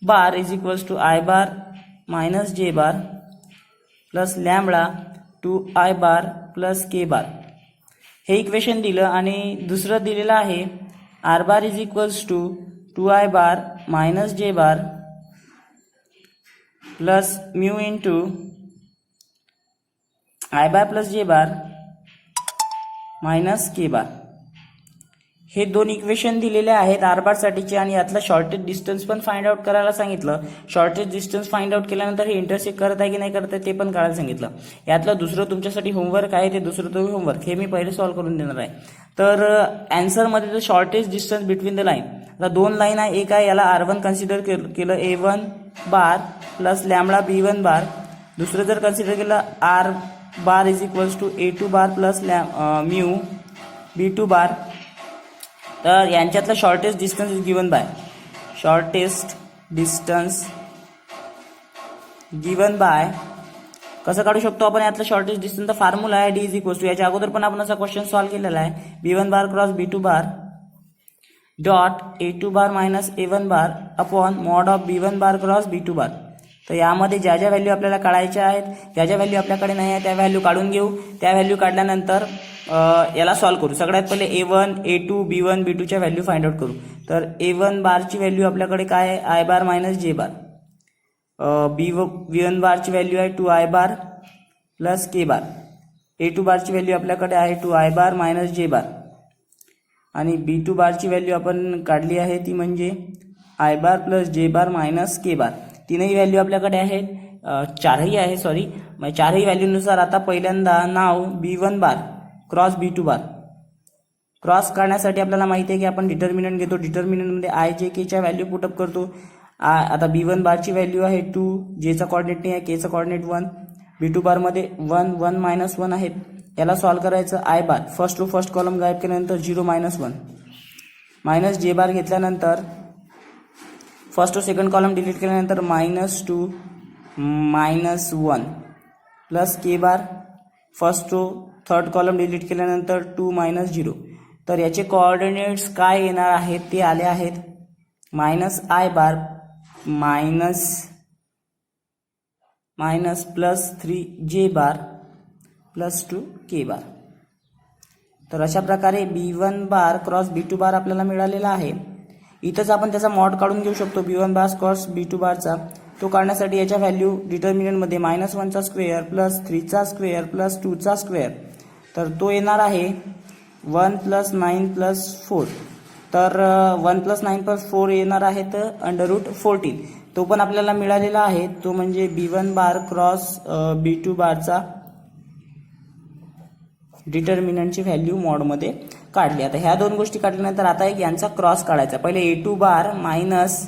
bar is equals to I bar minus जे bar plus lambda two I bar plus K bar हे इक्वेशन दिलं. आणि दुसरं दिलेलं आहे R bar is equals to I bar minus जे bar plus mu into I bar plus J bar minus K bar. हे दोन इक्वेशन दिलेले आहेत आर बार साठीचे आणि यातला शॉर्टेज डिस्टन्स पण फाइंड आउट करायला सांगितलं. शॉर्टेज डिस्टन्स फाइंड आउट केल्यानंतर हे इंटरसेक्ट करत आहे की नाही करत आहे ते पण काढायला सांगितलं. यातलं दुसरं तुमच्यासाठी होमवर्क आहे, ते दुसरं तुम्ही होमवर्क हे मी पहिले सॉल्व्ह करून देणार आहे. तर अँसरमध्ये the shortest distance between the line, आता दोन लाईन आहे, एक आहे याला R1 कन्सिडर केलं A1 bar plus lambda B1 बार, दुसरं जर कन्सिडर केलं r bar is equals to A2 bar plus mu B2 bar. तर यांच्यातला shortest distance is given by shortest distance given by कसं काढू शकतो आपण यातला शॉर्टेस्ट डिस्टन्सचा फॉर्म्युला आहे डी इज इक्वल्स टू, याच्या अगोदर पण आपण असा क्वेश्चन सॉल्व्ह केलेला आहे, B1 bar cross B2 bar dot A2 bar minus A1 bar upon mod of B1 bar cross B2 bar. तर यामध्ये ज्या ज्या व्हॅल्यू आपल्याला काढायच्या आहेत, ज्या ज्या व्हॅल्यू आपल्याकडे नाही आहे त्या व्हॅल्यू काढून घेऊ. त्या व्हॅल्यू काढल्यानंतर याला सॉल्व्ह करू. सगळ्यात पहिले A1 A2 B1 B2च्या value find out करू. तर A1 बारची व्हॅल्यू आपल्याकडे काय आहे, आय बार मायनस जे बार. B1 बारची व्हॅल्यू आहे 2 बार प्लस के बार. A2 बारची व्हॅल्यू आपल्याकडे आहे 2 बार मायनस जे बार. आणि B2 बारची व्हॅल्यू आपण काढली आहे ती म्हणजे I bar plus J bar minus K बार. तीनही व्हॅल्यू आपल्याकडे आहेत, चारही आहे सॉरी. चारही व्हॅल्यूनुसार आता पहिल्यांदा नाव B1 bar cross B2 bar cross काढण्यासाठी आपल्याला माहिती आहे की आपण डिटर्मिनंट घेतो. डिटर्मिनंटमध्ये आय जे केच्या व्हॅल्यू पुटअप करतो. आता B1 बारची व्हॅल्यू आहे 2, जेचा कॉर्डिनेट नाही आहे, केचा कॉर्डिनेट 1. B2 बारमध्ये 1 1 मायनस 1 आहेत. याला सॉल्व्ह करायचं. I bar first to first column गायब केल्यानंतर 0 मायनस 1 मायनस जे बार घेतल्यानंतर first to second column delete केल्यानंतर -2 -1 plus K bar first to third column delete केल्यानंतर 2 -0. तर याचे कोऑर्डिनेट्स काय येणार आहेत ते आले आहेत -I bar minus plus 3 J bar plus 2 K बार. तर अशा प्रकारे B1 बार क्रॉस B2 बार आपल्याला मिळालेला आहे. इथंच आपण त्याचा मॉड काढून घेऊ शकतो B1 बार क्रॉस B2 बारचा. तो काढण्यासाठी याच्या व्हॅल्यू डिटर्मिनंटमध्ये -1चा स्क्वेअर प्लस 3चा स्क्वेअर प्लस 2चा स्क्वेअर. तर तो येणार आहे 1 + 9 + 4. तर 1 + 9 + 4 येणार आहे तर √14. तो पण आपल्याला मिळालेला आहे. तो म्हणजे B1 बार क्रॉस B2 बारचा डिटर्मिनंटची व्हॅल्यू मॉडमध्ये काढली. आता ह्या दोन गोष्टी काढल्यानंतर आता एक यांचा क्रॉस काढायचा. पहिले A2 बार मायनस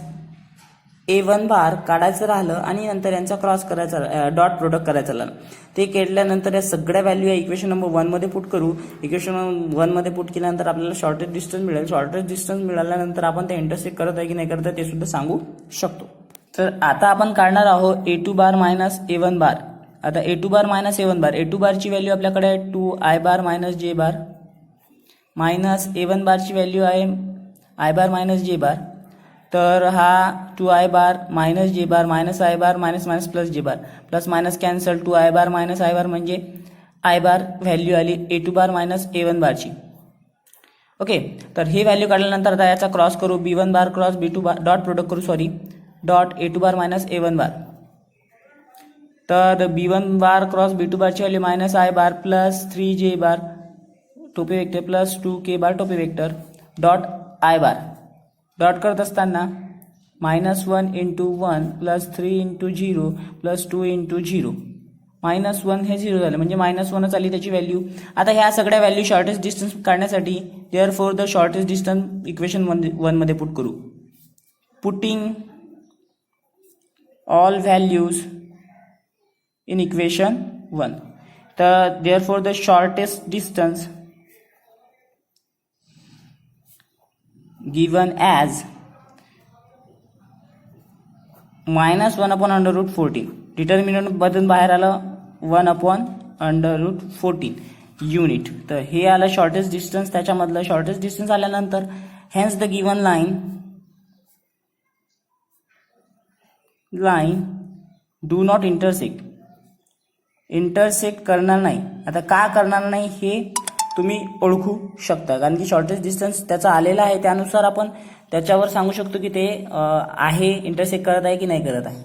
A1 बार काढायचं राहिलं आणि नंतर यांचा क्रॉस करायचा, डॉट प्रोडक्ट करायचं राहिलं. ते केल्यानंतर या सगळ्या व्हॅल्यू या इक्वेशन नंबर 1 मध्ये पुट करू. इक्वेशन 1 मध्ये पुट केल्यानंतर आपल्याला शॉर्टेज डिस्टन्स मिळेल. शॉर्टेज डिस्टन्स मिळाल्यानंतर आपण ते इंटरसेक्ट करत आहे की नाही करत आहे ते सुद्धा सांगू शकतो. तर आता आपण काढणार आहोत A2 बार मायनस A1 बार. आता A2 बार मायनस A1 बार. A2 बारची व्हॅल्यू आपल्याकडे आहे 2 बार मायनस जे बार मायनस A1 बारची व्हॅल्यू आहे आय बार मायनस जे बार. तर हा 2 बार मायनस जे bar minus I bar minus minus plus J bar plus minus cancel 2 bar minus I bar म्हणजे आय बार व्हॅल्यू आली A2 बार मायनस A1 बारची. Okay. तर ही व्हॅल्यू काढल्यानंतर आता याचा क्रॉस करू. B1 bar cross B2 bar dot product करू sorry dot A2 bar minus A1 bar. तर B1 बार क्रॉस B2 बारची value minus I bar plus 3 J bar टोपी वेक्टर प्लस 2 के बार टोपी vector dot I bar. Dot करत असताना -1 × 1 plus 3 × 0 plus 2 × 0 -1 हे 0 झालं म्हणजे -1च आली त्याची व्हॅल्यू. आता ह्या सगळ्या व्हॅल्यू शॉर्टेज डिस्टन्स काढण्यासाठी therefore the shortest distance equation 1 मध्ये पुट करू. Putting all values in equation 1. तर therefore the shortest distance given as -1/√14. डिटर्मिनंटमधून बाहेर आलं 1/√14 युनिट. तर हे आलं शॉर्टेस्ट डिस्टन्स. त्याच्यामधलं शॉर्टेस्ट डिस्टन्स आल्यानंतर hence the given line do not intersect करणार नाही. आता का करणार नाही हे तुम्ही ओळखू शकता, कारण की शॉर्टेस्ट डिस्टन्स त्याचा आलेला आहे, त्यानुसार आपण त्याच्यावर सांगू शकतो की ते आहे इंटरसेक्ट करत आहे की नाही करत आहे.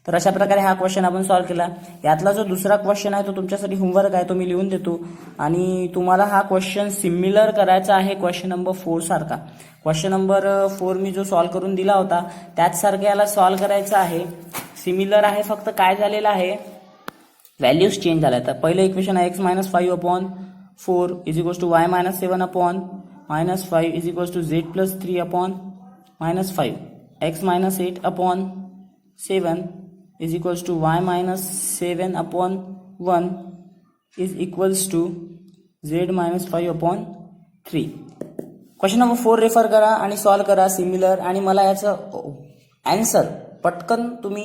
तर अशा प्रकारे हा क्वेश्चन आपण सॉल्व्ह केला. यातला जो दुसरा क्वेश्चन आहे तो तुमच्यासाठी होमवर्क आहे, तो मी लिहून देतो आणि तुम्हाला हा क्वेश्चन सिमिलर करायचा आहे क्वेश्चन नंबर 4 सारखा. क्वेश्चन नंबर 4 मी जो सॉल्व्ह करून दिला होता त्याच सारखं याला सॉल्व्ह करायचा आहे. सिमिलर आहे, फक्त काय झालेलं आहे व्हॅल्यूज चेंज झाल्या. तर पहिलं इक्वेशन आहे x-5/4 is equals to y-7/-5 is equals to z+3/-5. x-8/7 is equals to y-7/1 is equals to z-5/3. Question number 4 refer करा आणि सॉल्व्ह करा सिमिलर, आणि मला याचं आन्सर पटकन तुम्ही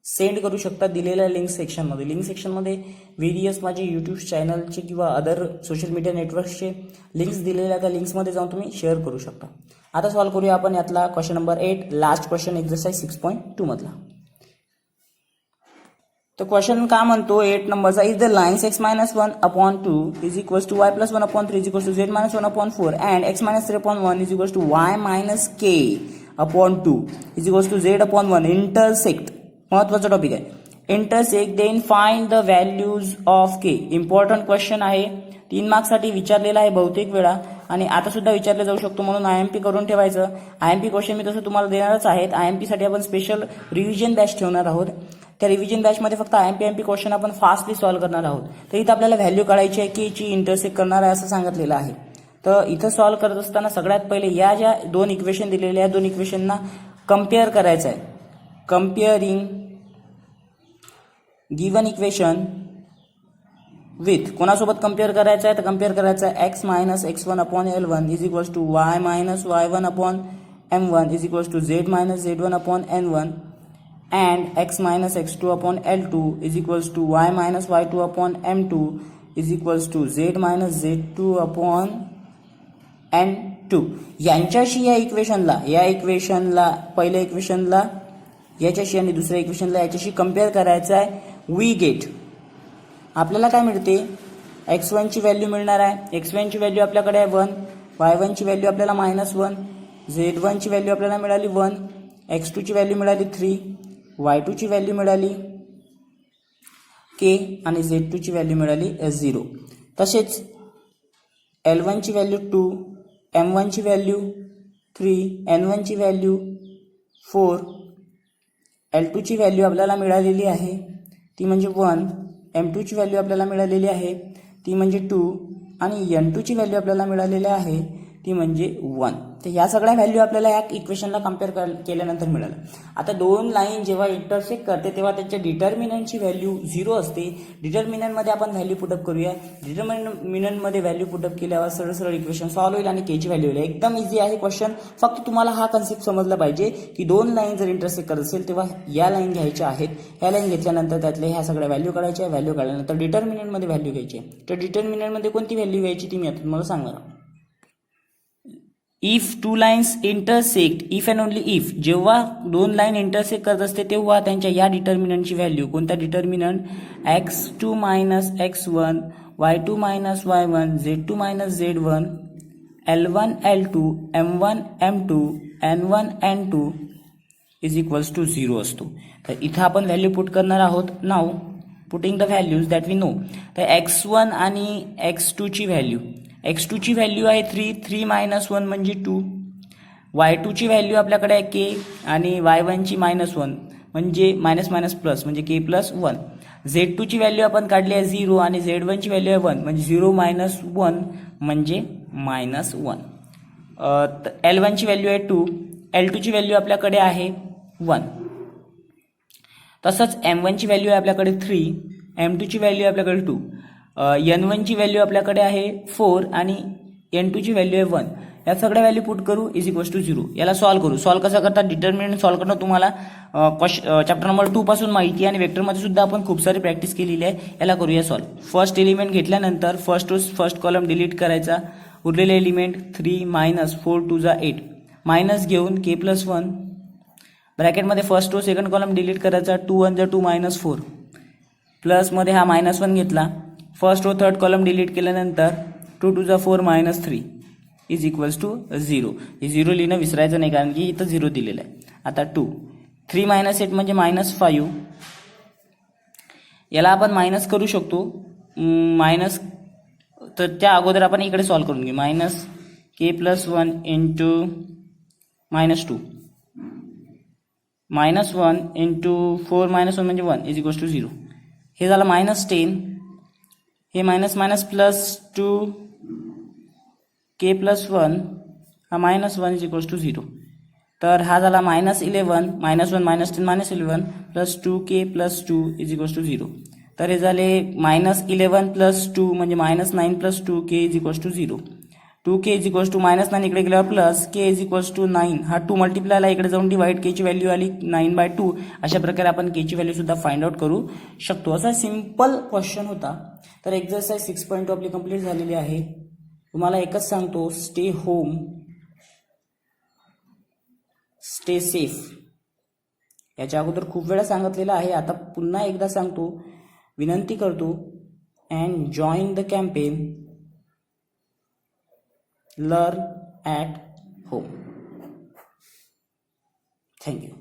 सेंड करू शकता दिलेल्या लिंक सेक्शनमध्ये. लिंक सेक्शनमध्ये व्हेरियस माझे यूट्यूब चॅनलचे किंवा अदर सोशल मीडिया नेटवर्क्सचे लिंक्स दिलेल्या त्या लिंक्समध्ये जाऊन तुम्ही शेअर करू शकता. आता सॉल्व्ह करूया आपण यातला question number 8, last question exercise 6.2 मधला. तर क्वेश्चन का म्हणतो 8 नंबरचा, is the lines x-1/2 is equals to y+1/3 is equals to z-1/4 and x-3/1 is equals to y-k/2 is equals to z/1 intersect. महत्वाचा टॉपिक आहे intersect, then find the values of k. Important question आहे, 3 मार्क्ससाठी विचारलेला आहे बहुतेक वेळा आणि आता सुद्धा विचारले जाऊ शकतो, म्हणून IMP करून ठेवायचं. IMP क्वेश्चन मी तसं तुम्हाला देणारच आहेत. IMP साठी आपण स्पेशल रिव्हिजन बॅच ठेवणार आहोत. त्या रिव्हिजन बॅचमध्ये फक्त IMP क्वेश्चन आपण फास्टली सॉल्व्ह करणार आहोत. तर इथं आपल्याला व्हॅल्यू काढायची आहे की ची इंटरसेक्ट करणार आहे असं सांगितलेलं आहे. तर इथं सॉल्व्ह करत असताना सगळ्यात पहिले या ज्या 2 इक्वेशन दिलेल्या या 2 इक्वेशनना कम्पेअर करायचं आहे. कम्पेअरिंग गिवन इक्वेशन विथ कोणासोबत कम्पेअर करायचं आहे, तर कम्पेअर करायचं आहे x-x1/L1 is equals to y-y1/M1 is equals to z-z1/N1 and x-x2/L2 is equals to y-y2/M2 is equals to z-z2/N2. यांच्याशी या इक्वेशनला पहिल्या इक्वेशनला याच्याशी आणि दुसऱ्या इक्वेशनला याच्याशी कम्पेअर करायचं आहे. वी गेट आपल्याला काय मिळते, x1 ची व्हॅल्यू मिळणार आहे. x1 ची व्हॅल्यू आपल्याकडे आहे 1, y1 ची व्हॅल्यू आपल्याला -1, z1 ची व्हॅल्यू आपल्याला मिळाली 1, x2 ची व्हॅल्यू मिळाली 3, y2 ची व्हॅल्यू मिळाली k आणि z2 ची व्हॅल्यू मिळाली 0. तसेच L1 ची व्हॅल्यू 2, M1 ची व्हॅल्यू 3, N1 ची व्हॅल्यू 4, L2 ची व्हॅल्यू आपल्याला मिळालेली आहे ती म्हणजे 1, M2 ची व्हॅल्यू आपल्याला मिळालेली आहे ती म्हणजे 2 आणि N2 ची व्हॅल्यू आपल्याला मिळालेली आहे ती म्हणजे 1. तर ह्या सगळ्या व्हॅल्यू आपल्याला या इक्वेशनला कम्पेअर केल्यानंतर मिळालं. आता 2 लाईन जेव्हा इंटरसेक्ट करते तेव्हा त्याच्या डिटर्मिनंटची व्हॅल्यू 0 असते. डिटर्मिनंटमध्ये आपण व्हॅल्यू पुटअप करूया. डिटर्मिनंटमध्ये व्हॅल्यू पुटअप केल्यावर सरळ सरळ इक्वेशन सॉल्व्ह होईल आणि के ची व्हॅल्यू होईल. एकदम इझी आहे क्वेश्चन. फक्त तुम्हाला हा कन्सेप्ट समजला पाहिजे की 2 लाईन जर इंटरसेक्ट करत असेल तेव्हा या लाईन घ्यायच्या आहेत. ह्या लाईन घेतल्यानंतर त्यातल्या ह्या सगळ्या व्हॅल्यू काढायच्या. व्हॅल्यू काढल्यानंतर डिटर्मिनंटमध्ये व्हॅल्यू घ्यायची. तर डिटर्मिनंटमध्ये कोणती व्हॅल्यू घ्यायची ती मी आता तुम्हाला सांगणार. If 2 lines intersect, if and only if, जेव्हा 2 लाईन इंटरसेक्ट करत असते तेव्हा त्यांच्या या डिटर्मिनंटची व्हॅल्यू, कोणत्या determinant, x2 - x1, y2 - y1, z2 - z1, L1 L2, M1 M2, N1 N2 is equals to 0 असतो. तर इथं आपण व्हॅल्यू पुट करणार आहोत. Now putting the values that we know. तर x1 आणि x2 ची व्हॅल्यू, x2 ची व्हॅल्यू आहे 3, 3 - 1 म्हणजे 2, y2 ची व्हॅल्यू आपल्याकडे आहे k आणि y1 ची -1 म्हणजे प्लस म्हणजे k+1, z2 ची व्हॅल्यू आपण काढली आहे 0 आणि z1 ची व्हॅल्यू आहे 1 म्हणजे 0 - 1 म्हणजे -1. L1 ची व्हॅल्यू आहे 2, L2 ची व्हॅल्यू आपल्याकडे आहे 1. तसंच M1 ची व्हॅल्यू आहे आपल्याकडे 3, M2 ची व्हॅल्यू आहे आपल्याकडे 2. N1 ची व्हॅल्यू आपल्याकडे आहे 4 आणि N2 ची व्हॅल्यू आहे 1. या सगळ्या व्हॅल्यू पुट करू इज इक्वल्स टू 0. याला सॉल्व्ह करू. सॉल्व्ह कसं करतात, डिटर्मिनंट सॉल्व्ह करणं तुम्हाला चॅप्टर नंबर 2 पासून माहिती आहे आणि वेक्टरमध्ये सुद्धा आपण खूप सारी प्रॅक्टिस केलेली आहे. याला करूया सॉल्व्ह. फर्स्ट एलिमेंट घेतल्यानंतर फर्स्ट कॉलम डिलीट करायचा. उरलेले एलिमेंट 3 मायनस 4 2 जा 8 मायनस घेऊन k+1 ब्रॅकेटमध्ये first row second column delete करायचा. 2 1 जा 2 मायनस 4 प्लसमध्ये हा -1 घेतला. First row third column delete केल्यानंतर 2 2 जा 4 मायनस 3 इज इक्वल्स टू 0. हे 0 लिहिणं विसरायचं नाही कारण की इथं 0 दिलेलं आहे. आता 2 3 मायनस 8 म्हणजे -5. याला आपण मायनस करू शकतो. मायनस तर त्या अगोदर आपण इकडे सॉल्व्ह करून घेऊ. मायनस k+1 इंटू -2 -1 इंटू 4 -1 म्हणजे 1 इज इक्वल्स टू 0. हे झालं -10. हे मायनस मायनस प्लस 2 k+1 हा -1 इज इक्वल्स टू 0. तर हा झाला -11 -1 -10 -11 plus 2k+2 is equals to 0. तर हे झाले -11 प्लस 2 म्हणजे -9 plus 2k is equals to 0. 2k is equals to -9 इकडे गेल्यावर plus k is equals to 9. हा 2 मल्टिप्लायला इकडे जाऊन डिवाइड k ची व्हॅल्यू आली 9/2. अशा प्रकारे आपण k ची व्हॅल्यू सुद्धा फाइंड आउट करू शकतो. असा सिंपल क्वेश्चन होता. तर एक्सरसाइज 6.2 आपली कंप्लीट झालेली आहे. तुम्हाला एकच सांगतो, स्टे होम, स्टे सेफ. याच्या अगोदर खूप वेळा सांगितलेलं आहे, आता पुन्हा एकदा सांगतो, विनंती करतो, and join the campaign learn at home. Thank you.